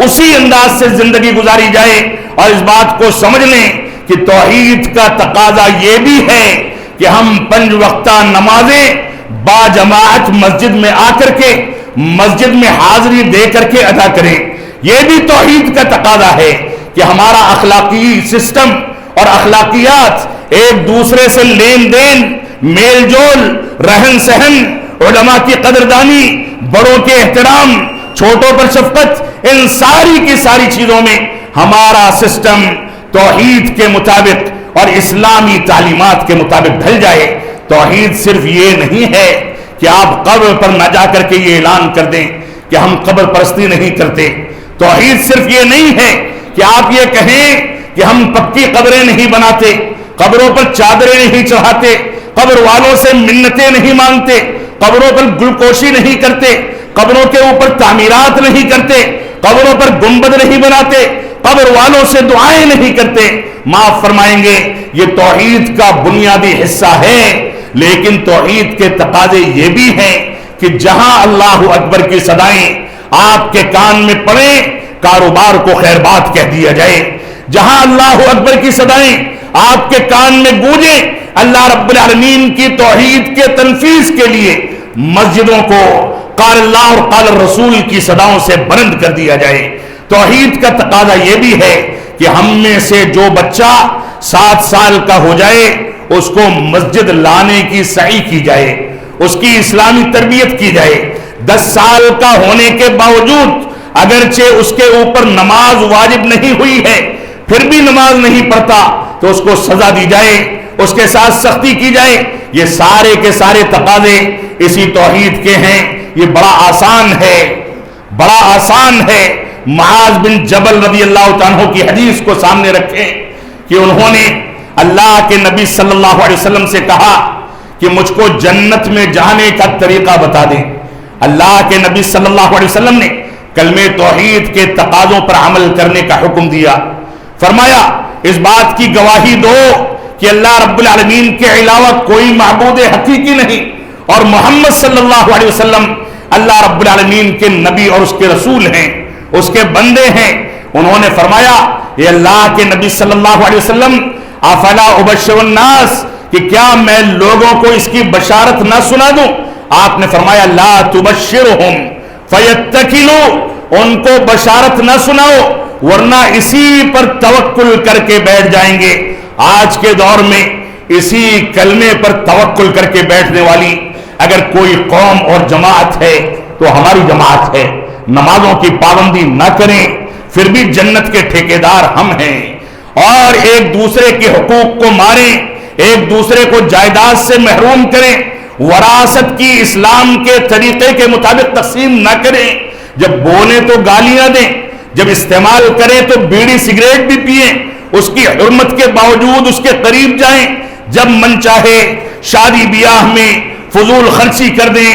اسی انداز سے زندگی گزاری جائے، اور اس بات کو سمجھ لیں کہ توحید کا تقاضا یہ بھی ہے کہ ہم 5 وقتہ نمازیں با جماعت مسجد میں آ کر کے، مسجد میں حاضری دے کر کے ادا کریں۔ یہ بھی توحید کا تقاضا ہے کہ ہمارا اخلاقی سسٹم اور اخلاقیات، ایک دوسرے سے لین دین، میل جول، رہن سہن، علماء کی قدردانی، بڑوں کے احترام، چھوٹوں پر شفقت، ان ساری کی ساری چیزوں میں ہمارا سسٹم توحید کے مطابق اور اسلامی تعلیمات کے مطابق ڈھل جائے۔ توحید صرف یہ نہیں ہے کہ آپ قبر پر نہ جا کر کے یہ اعلان کر دیں کہ ہم قبر پرستی نہیں کرتے۔ توحید صرف یہ نہیں ہے کہ آپ یہ کہیں کہ ہم پکی قبریں نہیں بناتے، قبروں پر چادریں نہیں چڑھاتے، قبر والوں سے منتیں نہیں مانگتے، قبروں پر گلوکوشی نہیں کرتے، قبروں کے اوپر تعمیرات نہیں کرتے، قبروں پر گنبد نہیں بناتے، قبر والوں سے دعائیں نہیں کرتے۔ معاف فرمائیں گے، یہ توحید کا بنیادی حصہ ہے، لیکن توحید کے تقاضے یہ بھی ہیں کہ جہاں اللہ اکبر کی صدائیں آپ کے کان میں پڑیں، کاروبار کو خیر بات کہہ دیا جائے۔ جہاں اللہ اکبر کی صدائیں آپ کے کان میں گونجیں، اللہ رب العالمین کی توحید کے تنفیذ کے لیے مسجدوں کو قال اللہ اور قال الرسول کی صداؤں سے بلند کر دیا جائے۔ توحید کا تقاضا یہ بھی ہے کہ ہم میں سے جو بچہ 7 سال کا ہو جائے اس کو مسجد لانے کی سعی کی جائے، اس کی اسلامی تربیت کی جائے۔ 10 سال کا ہونے کے باوجود اگرچہ اس کے اوپر نماز واجب نہیں ہوئی ہے، پھر بھی نماز نہیں پڑھتا تو اس کو سزا دی جائے، اس کے ساتھ سختی کی جائے۔ یہ سارے کے سارے تقاضے اسی توحید کے ہیں۔ یہ بڑا آسان ہے، بڑا آسان ہے۔ معاذ بن جبل رضی اللہ عنہ کی حدیث کو سامنے رکھیں کہ انہوں نے اللہ کے نبی صلی اللہ علیہ وسلم سے کہا کہ مجھ کو جنت میں جانے کا طریقہ بتا دیں۔ اللہ کے نبی صلی اللہ علیہ وسلم نے کلمہ توحید کے تقاضوں پر عمل کرنے کا حکم دیا۔ فرمایا اس بات کی گواہی دو کہ اللہ رب العالمین کے علاوہ کوئی معبود حقیقی نہیں، اور محمد صلی اللہ علیہ وسلم اللہ رب العالمین کے نبی اور اس کے رسول ہیں، اس کے بندے ہیں۔ انہوں نے فرمایا اے اللہ کے نبی صلی اللہ علیہ وسلم افلا ابشر الناس، کہ کیا میں لوگوں کو اس کی بشارت نہ سنا دوں؟ آپ نے فرمایا لا تبشرہم فیتکلوا، ان کو بشارت نہ سناؤ ورنہ اسی پر توکل کر کے بیٹھ جائیں گے۔ آج کے دور میں اسی کلمے پر توکل کر کے بیٹھنے والی اگر کوئی قوم اور جماعت ہے تو ہماری جماعت ہے۔ نمازوں کی پابندی نہ کریں پھر بھی جنت کے ٹھیکیدار ہم ہیں، اور ایک دوسرے کے حقوق کو ماریں، ایک دوسرے کو جائیداد سے محروم کریں، وراثت کی اسلام کے طریقے کے مطابق تقسیم نہ کریں۔ جب بولیں تو گالیاں دیں، جب استعمال کریں تو بیڑی سگریٹ بھی پئیں، اس کی حرمت کے باوجود اس کے قریب جائیں، جب من چاہے شادی بیاہ میں فضول خرچی کر دیں،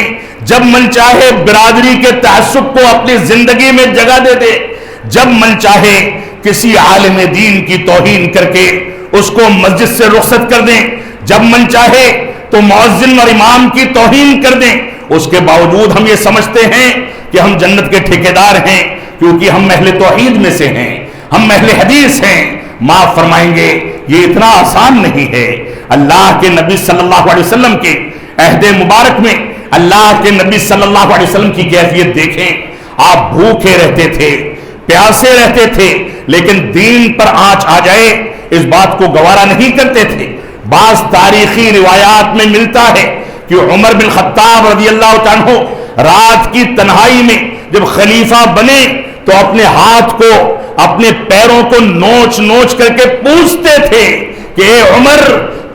جب من چاہے برادری کے تعصب کو اپنی زندگی میں جگہ دے دے، جب من چاہے کسی عالم دین کی توہین کر کے اس کو مسجد سے رخصت کر دیں، جب من چاہے تو مؤذن اور امام کی توہین کر دیں، اس کے باوجود ہم یہ سمجھتے ہیں کہ ہم جنت کے ٹھیکیدار ہیں کیونکہ ہم اہل توحید میں سے ہیں، ہم اہل حدیث ہیں۔ معاف فرمائیں گے، یہ اتنا آسان نہیں ہے۔ اللہ کے نبی صلی اللہ علیہ وسلم کے عہد مبارک میں اللہ کے نبی صلی اللہ علیہ وسلم کی کیفیت دیکھیں، آپ بھوکے رہتے تھے، پیاسے رہتے تھے، لیکن دین پر آنچ آ جائے اس بات کو گوارا نہیں کرتے تھے۔ بعض تاریخی روایات میں ملتا ہے کہ عمر بن خطاب رضی اللہ عنہ رات کی تنہائی میں جب خلیفہ بنے تو اپنے ہاتھ کو، اپنے پیروں کو نوچ نوچ کر کے پوچھتے تھے کہ اے عمر،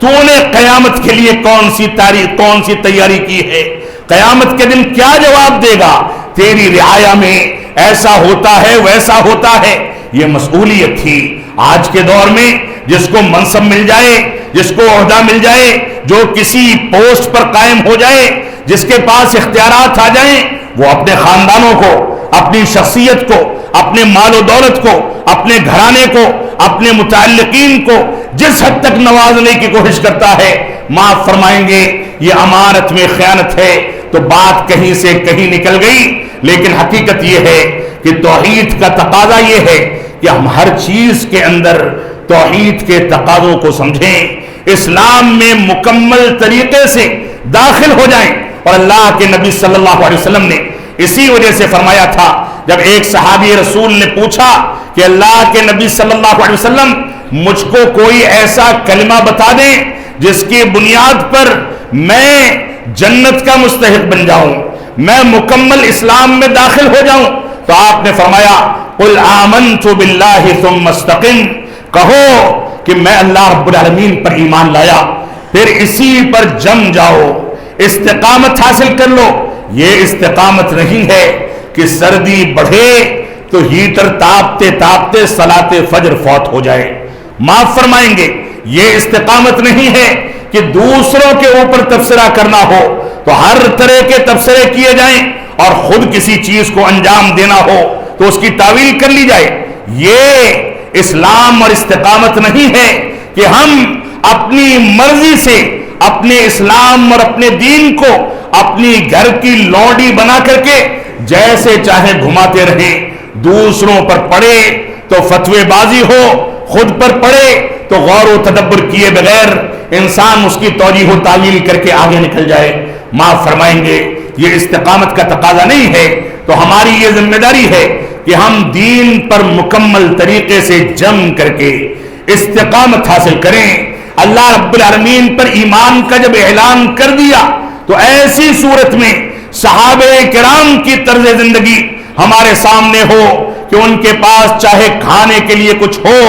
تو نے قیامت کے لیے کون سی تیاری کی ہے؟ قیامت کے دن کیا جواب دے گا؟ تیری رعایا میں ایسا ہوتا ہے، ویسا ہوتا ہے۔ یہ مسئولیت تھی۔ آج کے دور میں جس کو منصب مل جائے، جس کو عہدہ مل جائے، جو کسی پوسٹ پر قائم ہو جائے، جس کے پاس اختیارات آ جائیں، وہ اپنے خاندانوں کو، اپنی شخصیت کو، اپنے مال و دولت کو، اپنے گھرانے کو، اپنے متعلقین کو جس حد تک نوازنے کی کوشش کرتا ہے، معاف فرمائیں گے یہ امانت میں خیانت ہے۔ تو بات کہیں سے کہیں نکل گئی، لیکن حقیقت یہ ہے کہ توحید کا تقاضا یہ ہے کہ ہم ہر چیز کے اندر توحید کے تقاضوں کو سمجھیں، اسلام میں مکمل طریقے سے داخل ہو جائیں۔ اور اللہ کے نبی صلی اللہ علیہ وسلم نے اسی وجہ سے فرمایا تھا، جب ایک صحابی رسول نے پوچھا کہ اللہ کے نبی صلی اللہ علیہ وسلم مجھ کو کوئی ایسا کلمہ بتا دیں جس کی بنیاد پر میں جنت کا مستحق بن جاؤں، میں مکمل اسلام میں داخل ہو جاؤں، تو آپ نے فرمایا قل آمنت باللہ ثم استقم، کہو کہ میں اللہ رب العالمین پر ایمان لایا، پھر اسی پر جم جاؤ، استقامت حاصل کر لو۔ یہ استقامت نہیں ہے کہ سردی بڑھے تو ہیٹر تاپتے تاپتے صلاۃ فجر فوت ہو جائے۔ معاف فرمائیں گے، یہ استقامت نہیں ہے کہ دوسروں کے اوپر تبصرہ کرنا ہو تو ہر طرح کے تبصرے کیے جائیں، اور خود کسی چیز کو انجام دینا ہو تو اس کی تعویل کر لی جائے۔ یہ اسلام اور استقامت نہیں ہے کہ ہم اپنی مرضی سے اپنے اسلام اور اپنے دین کو اپنی گھر کی لونڈی بنا کر کے جیسے چاہے گھماتے رہیں، دوسروں پر پڑے تو فتوے بازی ہو، خود پر پڑے تو غور و تدبر کیے بغیر انسان اس کی توجیہ و تعویل کر کے آگے نکل جائے۔ معاف فرمائیں گے، یہ استقامت کا تقاضا نہیں ہے۔ تو ہماری یہ ذمہ داری ہے کہ ہم دین پر مکمل طریقے سے جم کر کے استقامت حاصل کریں۔ اللہ رب العالمین پر ایمان کا جب اعلان کر دیا تو ایسی صورت میں صحابہ کرام کی طرز زندگی ہمارے سامنے ہو کہ ان کے پاس چاہے کھانے کے لیے کچھ ہو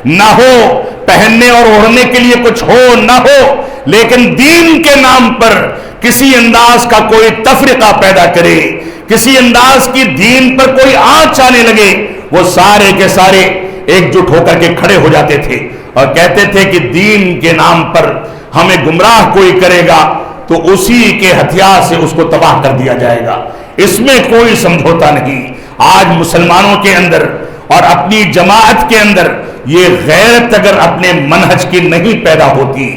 نہ ہو، پہننے اور اوڑھنے کے لیے کچھ ہو نہ ہو، لیکن دین کے نام پر کسی انداز کا کوئی تفرقہ پیدا کرے، کسی انداز کی دین پر کوئی آنچ آنے لگے، وہ سارے کے سارے ایک جٹ ہو کر کے کھڑے ہو جاتے تھے اور کہتے تھے کہ دین کے نام پر ہمیں گمراہ کوئی کرے گا تو اسی کے ہتھیار سے اس کو تباہ کر دیا جائے گا، اس میں کوئی سمجھوتا نہیں۔ آج مسلمانوں کے اندر اور اپنی جماعت کے اندر یہ غیرت اگر اپنے منہج کی نہیں پیدا ہوتی،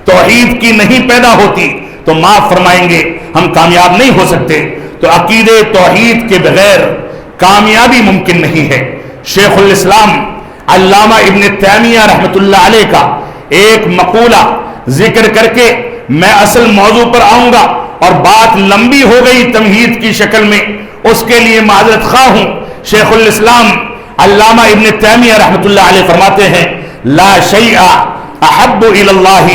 توحید کی نہیں پیدا ہوتی، تو معاف فرمائیں گے ہم کامیاب نہیں ہو سکتے۔ تو عقیدے توحید کے بغیر کامیابی ممکن نہیں ہے۔ شیخ الاسلام علامہ ابن تیمیہ رحمۃ اللہ علیہ کا ایک مقولہ ذکر کر کے میں اصل موضوع پر آؤں گا، اور بات لمبی ہو گئی تمہید کی شکل میں، اس کے لیے معذرت خواہ ہوں۔ شیخ الاسلام علامہ ابن تیمیہ رحمۃ اللہ علیہ فرماتے ہیں لا شیء احب الی اللہ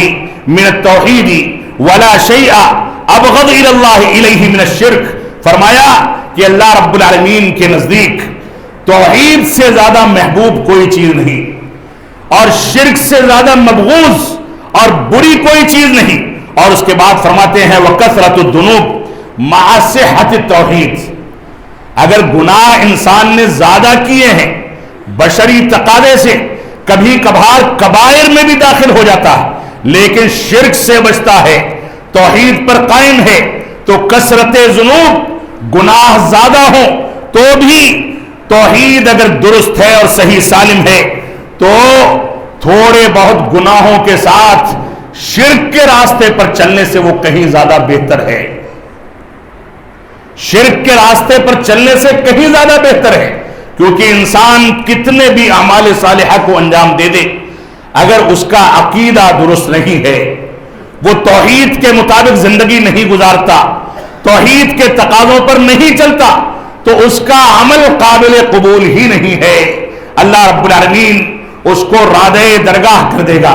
من التوحید ولا شیء ابغض الی اللہ الیہ من الشرک۔ فرمایا کہ اللہ رب العالمین کے نزدیک توحید سے زیادہ محبوب کوئی چیز نہیں، اور شرک سے زیادہ مبغوض اور بری کوئی چیز نہیں۔ اور اس کے بعد فرماتے ہیں وَكَثْرَةُ الذُّنُوبِ مَعَ صِحَّةِ التَّوْحِيدِ، اگر گناہ انسان نے زیادہ کیے ہیں بشری تقاضے سے، کبھی کبھار کبائر میں بھی داخل ہو جاتا ہے لیکن شرک سے بچتا ہے، توحید پر قائم ہے تو کثرت ذنوب گناہ زیادہ ہوں تو بھی توحید اگر درست ہے اور صحیح سالم ہے تو تھوڑے بہت گناہوں کے ساتھ شرک کے راستے پر چلنے سے وہ کہیں زیادہ بہتر ہے. شرک کے راستے پر چلنے سے کہیں زیادہ بہتر ہے، کیونکہ انسان کتنے بھی اعمال صالحہ کو انجام دے دے، اگر اس کا عقیدہ درست نہیں ہے، وہ توحید کے مطابق زندگی نہیں گزارتا، توحید کے تقاضوں پر نہیں چلتا، تو اس کا عمل قابل قبول ہی نہیں ہے. اللہ رب العالمین اس کو رادِ درگاہ کر دے گا.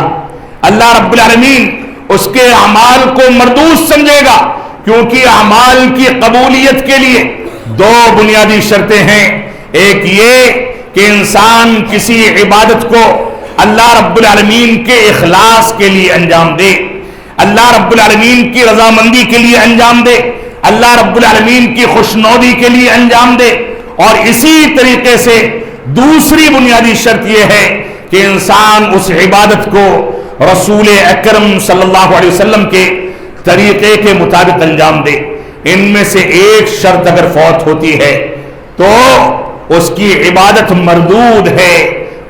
اللہ رب العالمین اس کے اعمال کو مردود سمجھے گا، کیونکہ اعمال کی قبولیت کے لیے دو بنیادی شرطیں ہیں. ایک یہ کہ انسان کسی عبادت کو اللہ رب العالمین کے اخلاص کے لیے انجام دے، اللہ رب العالمین کی رضامندی کے لیے انجام دے، اللہ رب العالمین کی خوشنودی کے لیے انجام دے. اور اسی طریقے سے دوسری بنیادی شرط یہ ہے کہ انسان اس عبادت کو رسول اکرم صلی اللہ علیہ وسلم کے طریقے کے مطابق انجام دے. ان میں سے ایک شرط اگر فوت ہوتی ہے تو اس کی عبادت مردود ہے،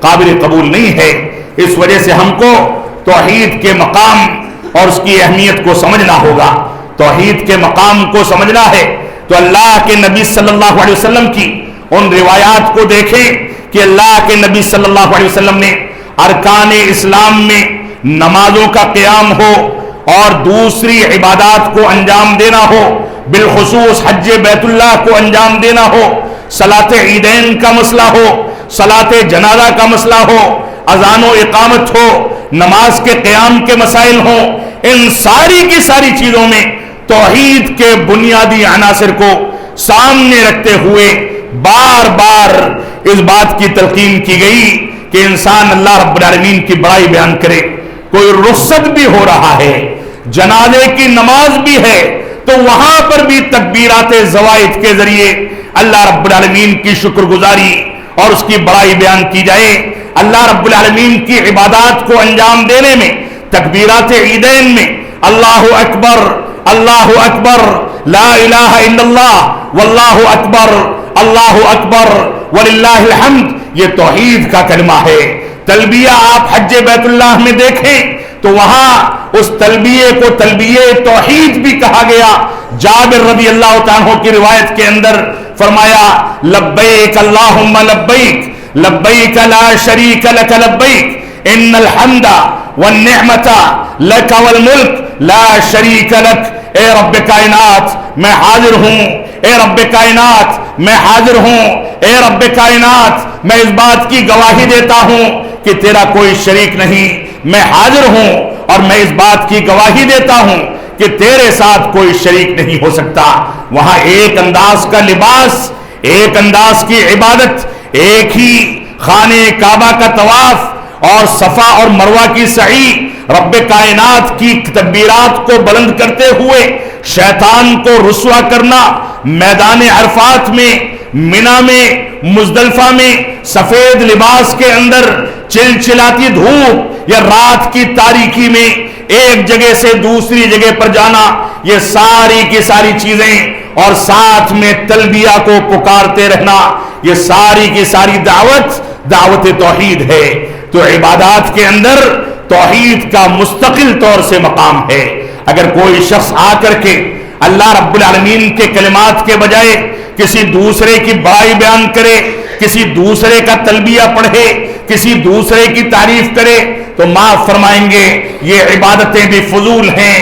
قابل قبول نہیں ہے. اس وجہ سے ہم کو توحید کے مقام اور اس کی اہمیت کو سمجھنا ہوگا. توحید کے مقام کو سمجھنا ہے تو اللہ کے نبی صلی اللہ علیہ وسلم کی ان روایات کو دیکھیں کہ اللہ کے نبی صلی اللہ علیہ وسلم نے ارکان اسلام میں نمازوں کا قیام ہو اور دوسری عبادات کو انجام دینا ہو، بالخصوص حج بیت اللہ کو انجام دینا ہو، صلاۃ عیدین کا مسئلہ ہو، صلاۃ جنازہ کا مسئلہ ہو، اذان و اقامت ہو، نماز کے قیام کے مسائل ہوں، ان ساری کی ساری چیزوں میں توحید کے بنیادی عناصر کو سامنے رکھتے ہوئے بار بار اس بات کی تلقین کی گئی کہ انسان اللہ رب العالمین کی بڑائی بیان کرے. کوئی رخصت بھی ہو رہا ہے، جنازے کی نماز بھی ہے، تو وہاں پر بھی تکبیرات زوائد کے ذریعے اللہ رب العالمین کی شکر گزاری اور اس کی بڑائی بیان کی جائے. اللہ رب العالمین کی عبادات کو انجام دینے میں تکبیرات عیدین میں اللہ اکبر اللہ اکبر لا الہ الا اللہ واللہ اکبر اللہ اکبر وللہ الحمد، یہ توحید کا کلمہ ہے. تلبیہ آپ حج بیت اللہ میں دیکھیں تو وہاں اس تلبیہ کو تلبیہ توحید بھی کہا گیا. جابر رضی اللہ تعالیٰ عنہ کی روایت کے اندر فرمایا لبیک اللہم لبیک لبیک لا شریک لک لبیک ان الحمد والنعمت لک والملک لا شریک لک. اے رب کائنات میں حاضر ہوں، اے رب کائنات میں حاضر ہوں، اے رب کائنات میں اس بات کی گواہی دیتا ہوں کہ تیرا کوئی شریک نہیں. میں حاضر ہوں اور میں اس بات کی گواہی دیتا ہوں کہ تیرے ساتھ کوئی شریک نہیں ہو سکتا. وہاں ایک انداز کا لباس، ایک انداز کی عبادت، ایک ہی خانے کعبہ کا طواف اور صفا اور مروہ کی سعی، رب کائنات کی تکبیرات کو بلند کرتے ہوئے شیطان کو رسوا کرنا، میدان عرفات میں، منی میں، مزدلفہ میں سفید لباس کے اندر چلچلاتی دھوپ یا رات کی تاریکی میں ایک جگہ سے دوسری جگہ پر جانا، یہ ساری کی ساری چیزیں اور ساتھ میں تلبیہ کو پکارتے رہنا، یہ ساری کی ساری دعوت توحید ہے. تو عبادات کے اندر توحید کا مستقل طور سے مقام ہے. اگر کوئی شخص آ کر کے اللہ رب العالمین کے کلمات کے بجائے کسی دوسرے کی بڑائی بیان کرے، کسی دوسرے کا تلبیہ پڑھے، کسی دوسرے کی تعریف کرے تو معاف فرمائیں گے یہ عبادتیں بھی فضول ہیں،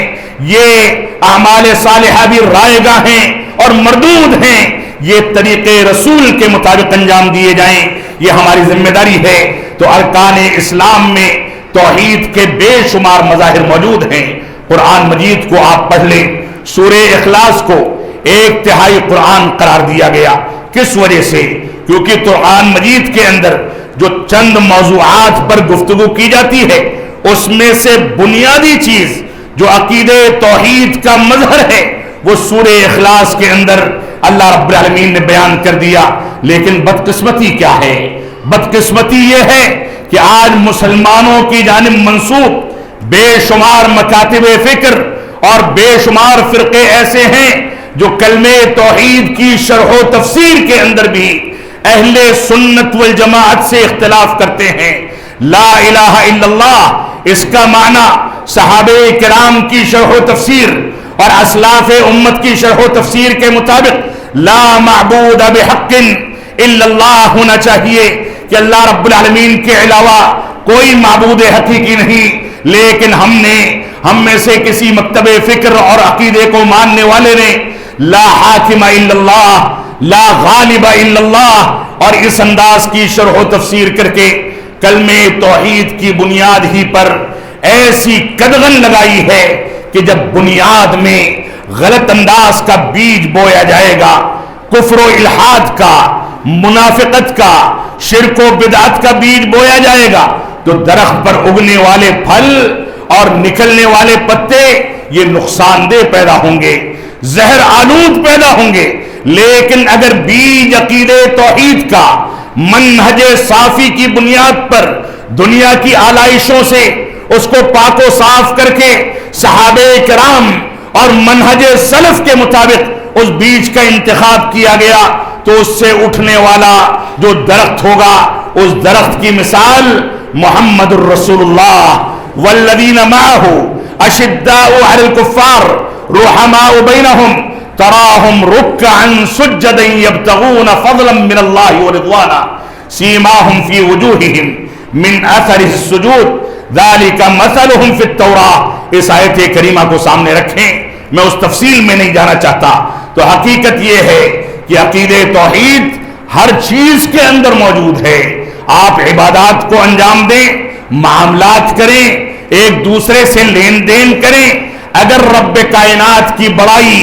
یہ اعمال صالحہ بھی رائے گاہ ہیں اور مردود ہیں. یہ طریقے رسول کے مطابق انجام دیے جائیں، یہ ہماری ذمہ داری ہے. تو ارکان اسلام میں توحید کے بے شمار مظاہر موجود ہیں. قرآن مجید کو آپ پڑھ لیں، سورہ اخلاص کو 1/3 قرآن قرار دیا گیا. کس وجہ سے؟ کیونکہ قرآن مجید کے اندر جو چند موضوعات پر گفتگو کی جاتی ہے اس میں سے بنیادی چیز جو عقیدہ توحید کا مظہر ہے وہ سورہ اخلاص کے اندر اللہ رب العالمین نے بیان کر دیا. لیکن بدقسمتی کیا ہے؟ بدقسمتی یہ ہے کہ آج مسلمانوں کی جانب منسوب بے شمار مکاتب فکر اور بے شمار فرقے ایسے ہیں جو کلمہ توحید کی شرح و تفسیر کے اندر بھی اہل سنت والجماعت سے اختلاف کرتے ہیں۔ لا الہ الا اللہ، اس کا معنی صحابہ کرام کی شرح و تفسیر اور اسلاف امت کی شرح و تفسیر کے مطابق لا معبود بحق الا اللہ ہونا چاہیے کہ اللہ رب العالمین کے علاوہ کوئی معبود حقیقی نہیں۔ لیکن ہم میں سے کسی مکتب فکر اور عقیدے کو ماننے والے نے لا حاکم الا اللہ، لا غالب الا اللہ، اور اس انداز کی شرح و تفسیر کر کے کلمہ توحید کی بنیاد ہی پر ایسی قدغن لگائی ہے کہ جب بنیاد میں غلط انداز کا بیج بویا جائے گا، کفر و الحاد کا، منافقت کا، شرک و بدعت کا بیج بویا جائے گا، تو درخت پر اگنے والے پھل اور نکلنے والے پتے یہ نقصان دہ پیدا ہوں گے، زہر آلود پیدا ہوں گے۔ لیکن اگر بیج عقیدہ توحید کا منہج صافی کی بنیاد پر دنیا کی آلائشوں سے اس کو پاک و صاف کر کے صحابہ کرام اور منہج سلف کے مطابق اس بیج کا انتخاب کیا گیا، تو اس سے اٹھنے والا جو درخت ہوگا، اس درخت کی مثال محمد الرسول اللہ والذین معہ اشداء علی الکفار رحماء بینہم تراہم رکعا سجدا یبتغون فضلا من اللہ ورضوانا سیماہم فی وجوہہم من اثر السجود ذالک مثلہم فی التوراۃ۔ اس آیت کریمہ کو سامنے رکھیں، میں اس تفصیل میں نہیں جانا چاہتا۔ تو حقیقت یہ ہے کہ عقیدہ توحید ہر چیز کے اندر موجود ہے۔ آپ عبادات کو انجام دیں، معاملات کریں، ایک دوسرے سے لین دین کریں، اگر رب کائنات کی بڑائی،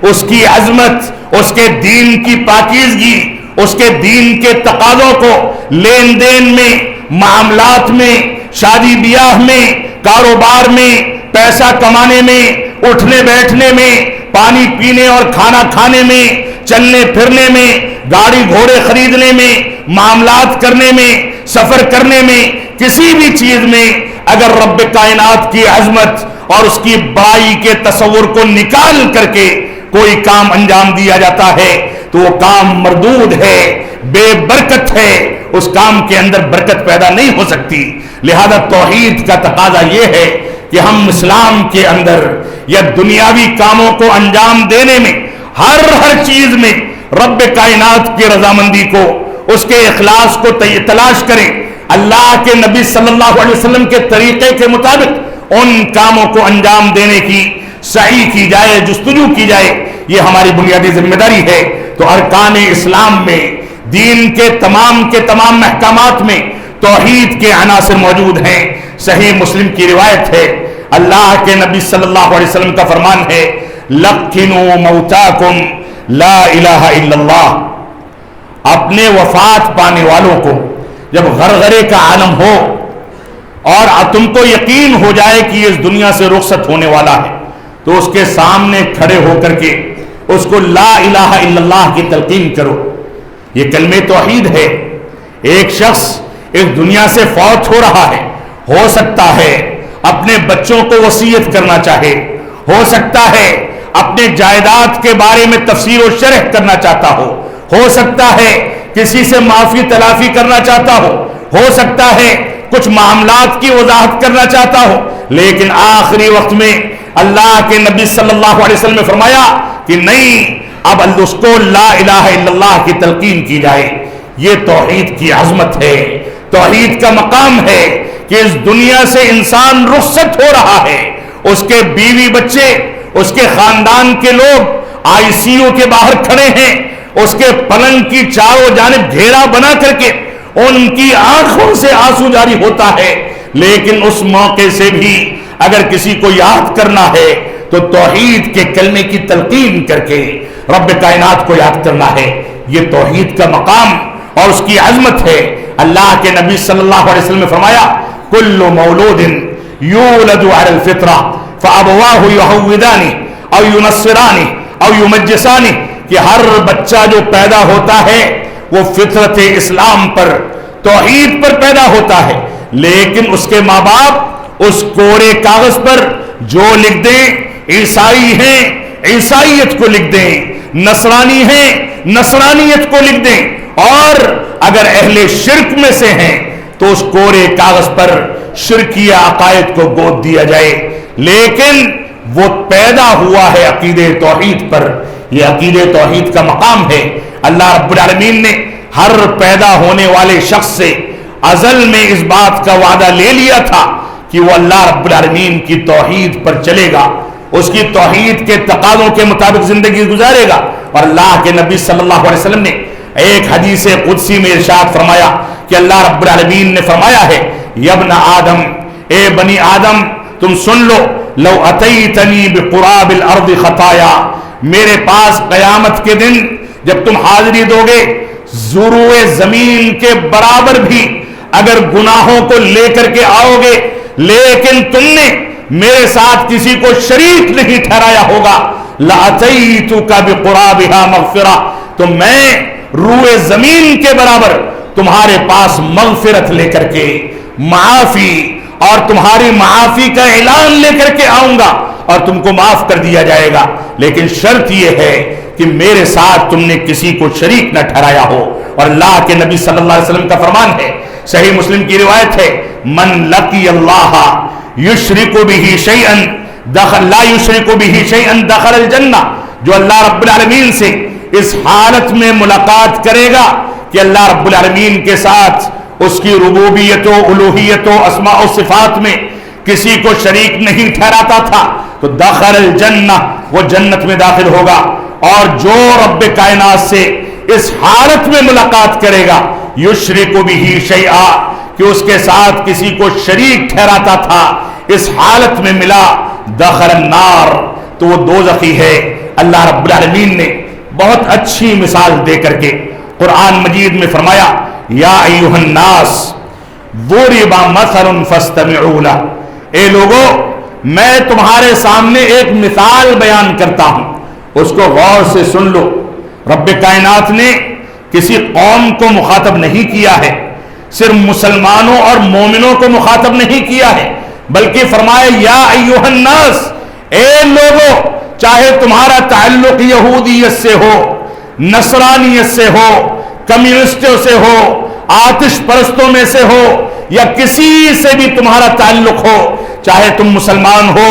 اس کی عظمت، اس کے دین کی پاکیزگی، اس کے دین کے تقاضوں کو لین دین میں، معاملات میں، شادی بیاہ میں، کاروبار میں، پیسہ کمانے میں، اٹھنے بیٹھنے میں، پانی پینے اور کھانا کھانے میں، چلنے پھرنے میں، گاڑی گھوڑے خریدنے میں، معاملات کرنے میں، سفر کرنے میں، کسی بھی چیز میں اگر رب کائنات کی عظمت اور اس کی بڑائی کے تصور کو نکال کر کے کوئی کام انجام دیا جاتا ہے تو وہ کام مردود ہے، بے برکت ہے، اس کام کے اندر برکت پیدا نہیں ہو سکتی۔ لہذا توحید کا تقاضا یہ ہے کہ ہم اسلام کے اندر یا دنیاوی کاموں کو انجام دینے میں ہر چیز میں رب کائنات کی رضامندی کو، اس کے اخلاص کو تلاش کریں، اللہ کے نبی صلی اللہ علیہ وسلم کے طریقے کے مطابق ان کاموں کو انجام دینے کی سعی کی جائے، جستجو کی جائے، یہ ہماری بنیادی ذمہ داری ہے۔ تو ارکان اسلام میں، دین کے تمام احکامات میں توحید کے عناصر موجود ہیں۔ صحیح مسلم کی روایت ہے، اللہ کے نبی صلی اللہ علیہ وسلم کا فرمان ہے، لقنوا موتاکم لا الہ الا اللہ۔ اپنے وفات پانے والوں کو جب غرغرے کا عالم ہو اور تم کو یقین ہو جائے کہ یہ اس دنیا سے رخصت ہونے والا ہے، تو اس کے سامنے کھڑے ہو کر کے اس کو لا الہ الا اللہ کی تلقین کرو۔ یہ کلمہ توحید ہے۔ ایک شخص اس دنیا سے فوت ہو رہا ہے، ہو سکتا ہے اپنے بچوں کو وصیت کرنا چاہے، ہو سکتا ہے اپنے جائیداد کے بارے میں تفسیر و شرح کرنا چاہتا ہو سکتا ہے کسی سے معافی تلافی کرنا چاہتا ہو سکتا ہے کچھ معاملات کی وضاحت کرنا چاہتا ہو، لیکن آخری وقت میں اللہ کے نبی صلی اللہ علیہ وسلم نے فرمایا کہ نہیں، اب اس کو لا الہ الا اللہ کی تلقین کی جائے۔ یہ توحید کی عظمت ہے، توحید کا مقام ہے کہ اس دنیا سے انسان رخصت ہو رہا ہے، اس کے بیوی بچے، اس کے خاندان کے لوگ آئی سی یو کے باہر کھڑے ہیں، اس کے پلنگ کی چاروں جانب گھیرا بنا کر کے ان کی آنکھوں سے آنسو جاری ہوتا ہے، لیکن اس موقع سے بھی اگر کسی کو یاد کرنا ہے تو توحید کے کلمے کی تلقین کر کے رب کائنات کو یاد کرنا ہے۔ یہ توحید کا مقام اور اس کی عظمت ہے۔ اللہ کے نبی صلی اللہ علیہ وسلم نے فرمایا، کل مولود یولد علی الفطرہ فابواہ یہودانہ او ینصرانہ او یمجسانہ، کہ ہر بچہ جو پیدا ہوتا ہے وہ فطرت اسلام پر، توحید پر پیدا ہوتا ہے، لیکن اس کے ماں باپ اس کوڑے کاغذ پر جو لکھ دیں عیسائی ہیں عیسائیت کو لکھ دیں، نصرانی ہیں نصرانیت کو لکھ دیں، اور اگر اہل شرک میں سے ہیں تو اس کورے کاغذ پر شرکیہ عقائد کو گود دیا جائے، لیکن وہ پیدا ہوا ہے عقیدہ توحید پر۔ یہ عقیدہ توحید کا مقام ہے۔ اللہ رب العالمین نے ہر پیدا ہونے والے شخص سے ازل میں اس بات کا وعدہ لے لیا تھا کہ وہ اللہ رب العالمین کی توحید پر چلے گا، اس کی توحید کے تقاضوں کے مطابق زندگی گزارے گا۔ اور اللہ کے نبی صلی اللہ علیہ وسلم نے ایک حدیث قدسی میں ارشاد فرمایا کہ اللہ رب العالمین نے فرمایا ہے، یا ابن آدم، اے بنی آدم تم سن لو، لو اتیتنی بقراب الارض خطایا، میرے پاس قیامت کے دن جب تم حاضری دو گے ضروع زمین کے برابر بھی اگر گناہوں کو لے کر کے آؤ گے، لیکن تم نے میرے ساتھ کسی کو شریک نہیں ٹھہرایا ہوگا، لَأَتَيْتُكَ بِقُرَابِهَا مَغْفِرَةً، تو میں روح زمین کے برابر تمہارے پاس مغفرت لے کر کے، معافی اور تمہاری معافی کا اعلان لے کر کے آؤں گا اور تم کو معاف کر دیا جائے گا، لیکن شرط یہ ہے کہ میرے ساتھ تم نے کسی کو شریک نہ ٹھہرایا ہو۔ اور اللہ کے نبی صلی اللہ علیہ وسلم کا فرمان ہے، صحیح مسلم کی روایت ہے، من لقی اللہ یشرک بہ شیئا دخل لا یشرک بہ شیئا دخل الجنہ، جو اللہ رب العالمین سے اس حالت میں ملاقات کرے گا کہ اللہ رب العالمین کے ساتھ اس کی ربوبیت و الوہیت و اسماء و صفات میں کسی کو شریک نہیں ٹھہراتا تھا، تو دخل الجنہ، وہ جنت میں داخل ہوگا۔ اور جو رب کائنات سے اس حالت میں ملاقات کرے گا یشرک بہ شیئا، کہ اس کے ساتھ کسی کو شریک ٹھہراتا تھا، اس حالت میں ملا، دخل النار، تو وہ دوزخی ہے۔ اللہ رب العالمین نے بہت اچھی مثال دے کر کے قرآن مجید میں فرمایا، یا ایھا الناس ضرب مثل فاستمعوا لہ، اے لوگو میں تمہارے سامنے ایک مثال بیان کرتا ہوں، اس کو غور سے سن لو۔ رب کائنات نے کسی قوم کو مخاطب نہیں کیا ہے، صرف مسلمانوں اور مومنوں کو مخاطب نہیں کیا ہے، بلکہ فرمایا یا ایھا الناس، اے لوگو، چاہے تمہارا تعلق یہودیت سے ہو، نصرانیت سے ہو، کمیونسٹوں سے ہو، آتش پرستوں میں سے ہو، یا کسی سے بھی تمہارا تعلق ہو، چاہے تم مسلمان ہو،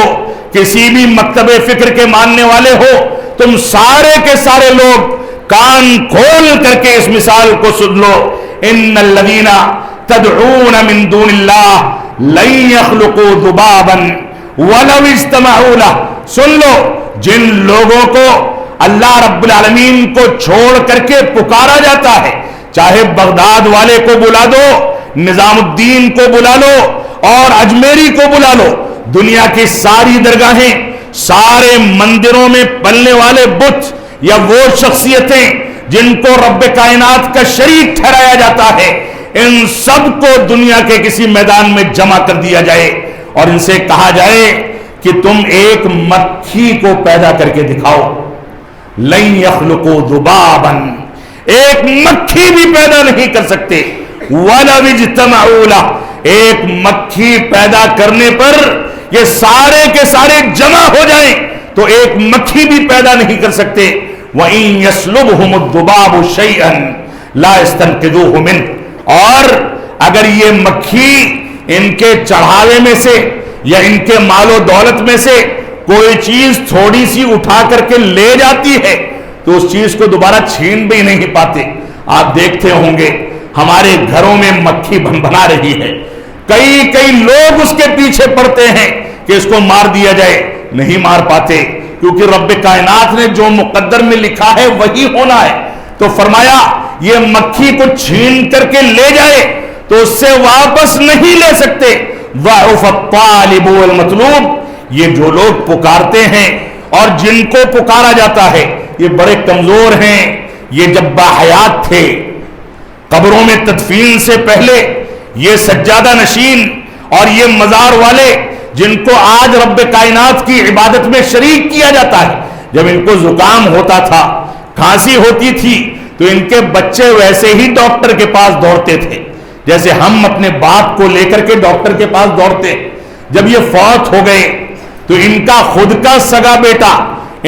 کسی بھی مکتب فکر کے ماننے والے ہو، تم سارے کے سارے لوگ کان کھول کر کے اس مثال کو سن لو، ان الذین تدعون من دون اللہ لن یخلقوا ذبابا ولو اجتمعوا لہ، سن لو جن لوگوں کو اللہ رب العالمین کو چھوڑ کر کے پکارا جاتا ہے، چاہے بغداد والے کو بلا دو، نظام الدین کو بلا لو اور اجمیری کو بلا لو، دنیا کی ساری درگاہیں، سارے مندروں میں پلنے والے بت یا وہ شخصیتیں جن کو رب کائنات کا شریک ٹھہرایا جاتا ہے، ان سب کو دنیا کے کسی میدان میں جمع کر دیا جائے اور ان سے کہا جائے کہ تم ایک مکھی کو پیدا کر کے دکھاؤ، لن یخلقوا ذبابا، ایک مکھی بھی پیدا نہیں کر سکتے، ولو اجتمعوا لہ، ایک مکھی پیدا کرنے پر یہ سارے کے سارے جمع ہو جائیں تو ایک مکھی بھی پیدا نہیں کر سکتے۔ وَإِن يَسْلُبْهُمُ الذُّبَابُ شَيْئًا لَا يَسْتَنقِذُوهُ مِنْهُ، اور اگر یہ مکھی ان کے چڑھاوے میں سے یا ان کے مال و دولت میں سے کوئی چیز تھوڑی سی اٹھا کر کے لے جاتی ہے تو اس چیز کو دوبارہ چھین بھی نہیں پاتے۔ آپ دیکھتے ہوں گے ہمارے گھروں میں مکھی بھنبھنا رہی ہے، کئی لوگ اس کے پیچھے پڑتے ہیں کہ اس کو مار دیا جائے، نہیں مار پاتے، کیونکہ رب کائنات نے جو مقدر میں لکھا ہے وہی ہونا ہے۔ تو فرمایا یہ مکھی کو چھین کر کے لے جائے تو اس سے واپس نہیں لے سکتے۔ ضعف الطالب والمطلوب، یہ جو لوگ پکارتے ہیں اور جن کو پکارا جاتا ہے یہ بڑے کمزور ہیں، یہ جب باحیات تھے قبروں میں تدفین سے پہلے یہ سجادہ نشین اور یہ مزار والے جن کو آج رب کائنات کی عبادت میں شریک کیا جاتا ہے، جب ان کو زکام ہوتا تھا، کھانسی ہوتی تھی، تو ان کے بچے ویسے ہی ڈاکٹر کے پاس دوڑتے تھے جیسے ہم اپنے باپ کو لے کر کے ڈاکٹر کے پاس دوڑتے۔ جب یہ فوت ہو گئے تو ان کا خود کا سگا بیٹا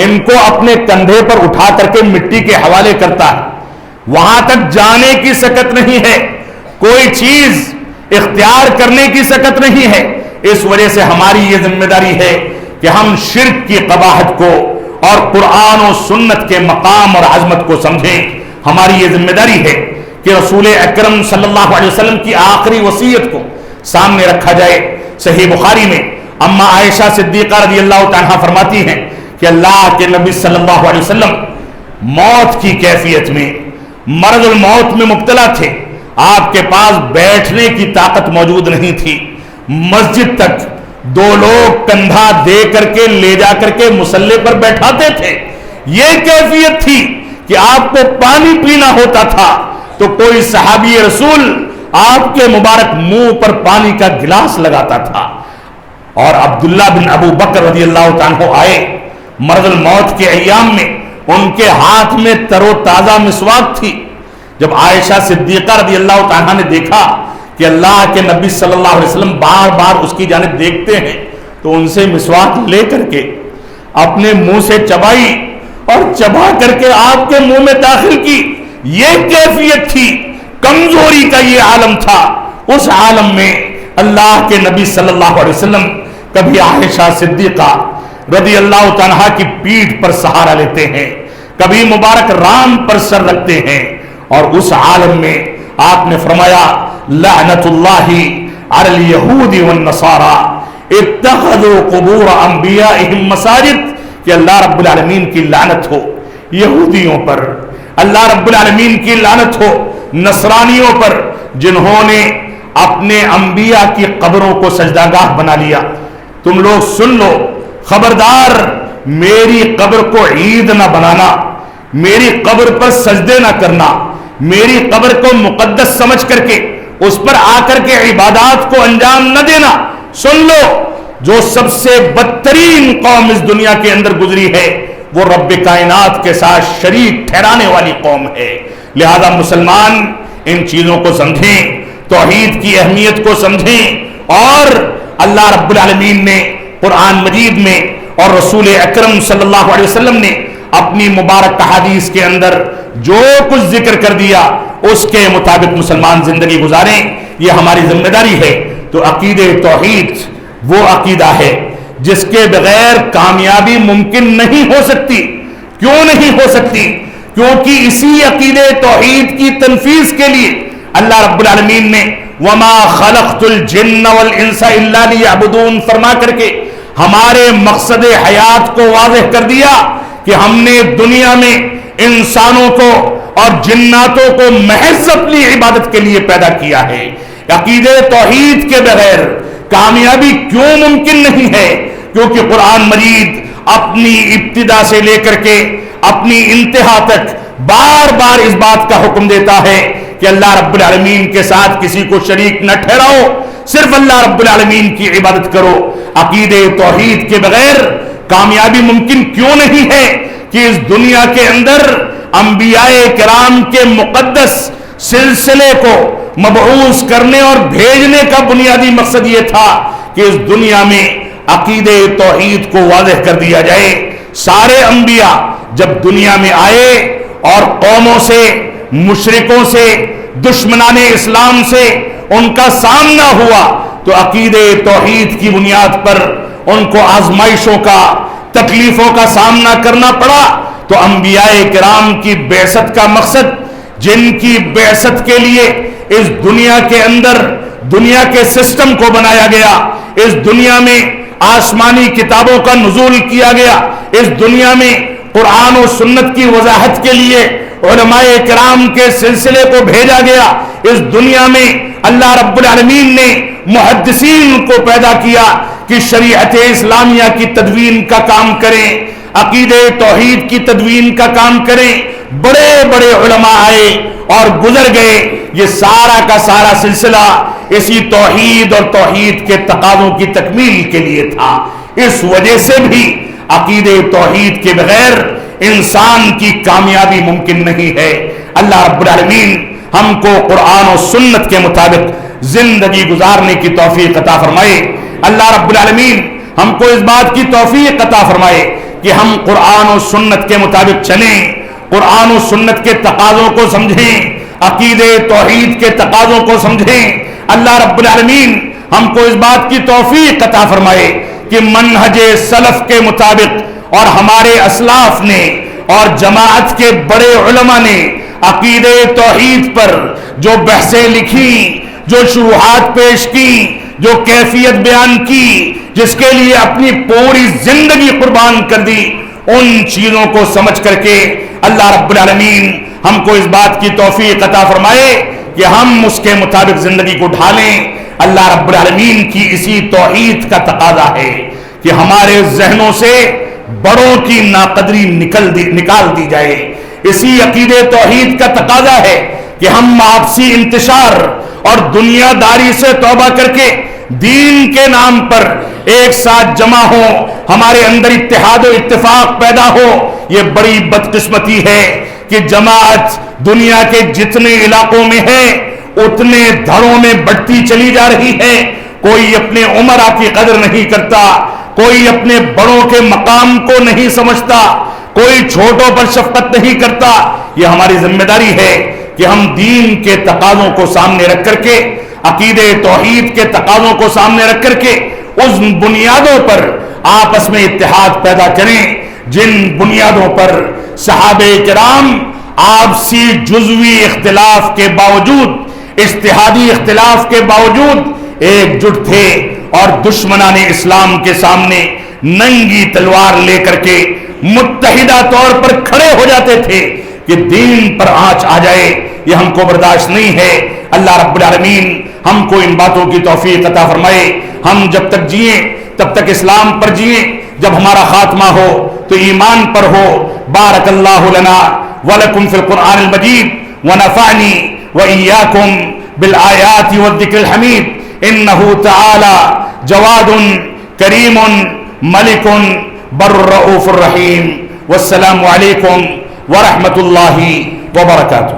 ان کو اپنے کندھے پر اٹھا کر کے مٹی کے حوالے کرتا ہے، وہاں تک جانے کی سکت نہیں ہے، کوئی چیز اختیار کرنے کی سکت نہیں ہے۔ اس وجہ سے ہماری یہ ذمہ داری ہے کہ ہم شرک کی قباحت کو اور قرآن و سنت کے مقام اور عظمت کو سمجھیں۔ ہماری یہ ذمہ داری ہے کہ رسول اکرم صلی اللہ علیہ وسلم کی آخری وصیت کو سامنے رکھا جائے۔ صحیح بخاری میں اما عائشہ صدیقہ رضی اللہ تعالیٰ فرماتی ہیں کہ اللہ کے نبی صلی اللہ علیہ وسلم موت کی کیفیت میں، مرض الموت میں مبتلا تھے، آپ کے پاس بیٹھنے کی طاقت موجود نہیں تھی، مسجد تک دو لوگ کندھا دے کر کے لے جا کر کے مصلی پر بیٹھاتے تھے۔ یہ کیفیت تھی کہ آپ کو پانی پینا ہوتا تھا تو کوئی صحابی رسول آپ کے مبارک منہ پر پانی کا گلاس لگاتا تھا، اور عبداللہ بن ابو بکر رضی اللہ عنہ آئے مرض الموت کے ایام میں، ان کے ہاتھ میں تر و تازہ مسواک تھی۔ جب عائشہ صدیقہ رضی اللہ عنہا نے دیکھا کہ اللہ کے نبی صلی اللہ علیہ وسلم بار بار اس کی جانب دیکھتے ہیں، تو ان سے مسواک لے کر کے اپنے منہ سے چبائی اور چبا کر کے آپ کے منہ میں داخل کی۔ یہ کیفیت تھی، کمزوری کا یہ عالم تھا۔ اس عالم میں اللہ کے نبی صلی اللہ علیہ وسلم کبھی عائشہ صدیقہ رضی اللہ عنہا کی پیٹھ پر سہارا لیتے ہیں، کبھی مبارک رام پر سر رکھتے ہیں، اور اس عالم میں آپ نے فرمایا لعنت اللہ علی الیہود والنصارى اتخذوا قبور انبیائہم مساجد، کہ اللہ رب العالمین کی لعنت ہو یہودیوں پر، اللہ رب العالمین کی لعنت ہو نصرانیوں پر، جنہوں نے اپنے انبیاء کی قبروں کو سجدہ گاہ بنا لیا۔ تم لوگ سن لو، خبردار میری قبر کو عید نہ بنانا، میری قبر پر سجدے نہ کرنا، میری قبر کو مقدس سمجھ کر کے اس پر آ کر کے عبادات کو انجام نہ دینا۔ سن لو، جو سب سے بدترین قوم اس دنیا کے اندر گزری ہے وہ رب کائنات کے ساتھ شریک ٹھہرانے والی قوم ہے۔ لہذا مسلمان ان چیزوں کو سمجھیں، توحید کی اہمیت کو سمجھیں، اور اللہ رب العالمین نے قرآن مجید میں اور رسول اکرم صلی اللہ علیہ وسلم نے اپنی مبارک احادیث کے اندر جو کچھ ذکر کر دیا اس کے مطابق مسلمان زندگی گزاریں، یہ ہماری ذمہ داری ہے۔ تو عقیدہ توحید وہ عقیدہ ہے جس کے بغیر کامیابی ممکن نہیں ہو سکتی۔ کیوں نہیں ہو سکتی؟ کیونکہ اسی عقیدہ توحید کی تنفیذ کے لیے اللہ رب العالمین نے وَمَا خَلَقْتُ الْجِنَّ وَالْإِنسَ إِلَّا لِيَعْبُدُونَ فرما کر کے ہمارے مقصد حیات کو واضح کر دیا کہ ہم نے دنیا میں انسانوں کو اور جناتوں کو محض اپنی عبادت کے لیے پیدا کیا ہے۔ عقیدہ توحید کے بغیر کامیابی کیوں ممکن نہیں ہے؟ کیونکہ قرآن مجید اپنی ابتدا سے لے کر کے اپنی انتہا تک بار بار اس بات کا حکم دیتا ہے کہ اللہ رب العالمین کے ساتھ کسی کو شریک نہ ٹھہراؤ، صرف اللہ رب العالمین کی عبادت کرو۔ عقیدہ توحید کے بغیر کامیابی ممکن کیوں نہیں ہے کہ اس دنیا کے اندر انبیاء کرام کے مقدس سلسلے کو مبعوث کرنے اور بھیجنے کا بنیادی مقصد یہ تھا کہ اس دنیا میں عقیدہ توحید کو واضح کر دیا جائے۔ سارے انبیاء جب دنیا میں آئے اور قوموں سے، مشرکوں سے، دشمنان اسلام سے ان کا سامنا ہوا تو عقیدہ توحید کی بنیاد پر ان کو آزمائشوں کا، تکلیفوں کا سامنا کرنا پڑا۔ تو انبیاء کرام کی بعثت کا مقصد، جن کی بعثت کے لیے اس دنیا کے اندر دنیا کے سسٹم کو بنایا گیا، اس دنیا میں آسمانی کتابوں کا نزول کیا گیا، اس دنیا میں قرآن و سنت کی وضاحت کے لیے علماء کرام کے سلسلے کو بھیجا گیا، اس دنیا میں اللہ رب العالمین نے محدثین کو پیدا کیا کہ شریعت اسلامیہ کی تدوین کا کام کریں، عقیدہ توحید کی تدوین کا کام کریں۔ بڑے بڑے علماء آئے اور گزر گئے، یہ سارا کا سارا سلسلہ اسی توحید اور توحید کے تقاضوں کی تکمیل کے لیے تھا۔ اس وجہ سے بھی عقیدہ توحید کے بغیر انسان کی کامیابی ممکن نہیں ہے۔ اللہ رب العالمین ہم کو قرآن و سنت کے مطابق زندگی گزارنے کی توفیق عطا فرمائے۔ اللہ رب العالمین ہم کو اس بات کی توفیق عطا فرمائے کہ ہم قرآن و سنت کے مطابق چلیں، قرآن و سنت کے تقاضوں کو سمجھیں، عقیدے توحید کے تقاضوں کو سمجھیں۔ اللہ رب العالمین ہم کو اس بات کی توفیق عطا فرمائے کہ منہج سلف کے مطابق اور ہمارے اسلاف نے اور جماعت کے بڑے علماء نے عقیدے توحید پر جو بحثیں لکھی، جو شروحات پیش کی، جو کیفیت بیان کی، جس کے لیے اپنی پوری زندگی قربان کر دی، ان چیزوں کو سمجھ کر کے اللہ رب العالمین ہم کو اس بات کی توفیق عطا فرمائے کہ ہم اس کے مطابق زندگی کو ڈھالیں۔ اللہ رب العالمین کی اسی توحید کا تقاضا ہے کہ ہمارے ذہنوں سے بڑوں کی ناقدری نکال دی جائے۔ اسی عقیدے توحید کا تقاضا ہے کہ ہم آپسی انتشار اور دنیا داری سے توبہ کر کے دین کے نام پر ایک ساتھ جمع ہو، ہمارے اندر اتحاد و اتفاق پیدا ہو۔ یہ بڑی بدقسمتی ہے کہ جماعت دنیا کے جتنے علاقوں میں ہے اتنے دھڑوں میں بڑھتی چلی جا رہی ہے۔ کوئی اپنے عمرا کی قدر نہیں کرتا، کوئی اپنے بڑوں کے مقام کو نہیں سمجھتا، کوئی چھوٹوں پر شفقت نہیں کرتا۔ یہ ہماری ذمہ داری ہے کہ ہم دین کے تقاضوں کو سامنے رکھ کر کے، عقیدے توحید کے تقاضوں کو سامنے رکھ کر کے اس بنیادوں پر آپس میں اتحاد پیدا کریں جن بنیادوں پر صحابہ کرام آپسی جزوی اختلاف کے باوجود، اجتہادی اختلاف کے باوجود ایک جٹ تھے اور دشمنان اسلام کے سامنے ننگی تلوار لے کر کے متحدہ طور پر کھڑے ہو جاتے تھے کہ دین پر آنچ آ جائے۔ یہ ہم کو برداشت نہیں ہے۔ اللہ رب العالمین ہم کو ان باتوں کی توفیق عطا فرمائے۔ ہم جب تک جئیں تب تک اسلام پر جئیں، جب ہمارا خاتمہ ہو تو ایمان پر ہو۔ بارک اللہ لنا ولکم فی القرآن المجید ونفعنی وإیاکم بالآیات والذکر الحمید انہ تعالی جواد کریم ملک بر رؤوف الرحیم۔ والسلام علیکم ورحمۃ اللہ وبرکاتہ۔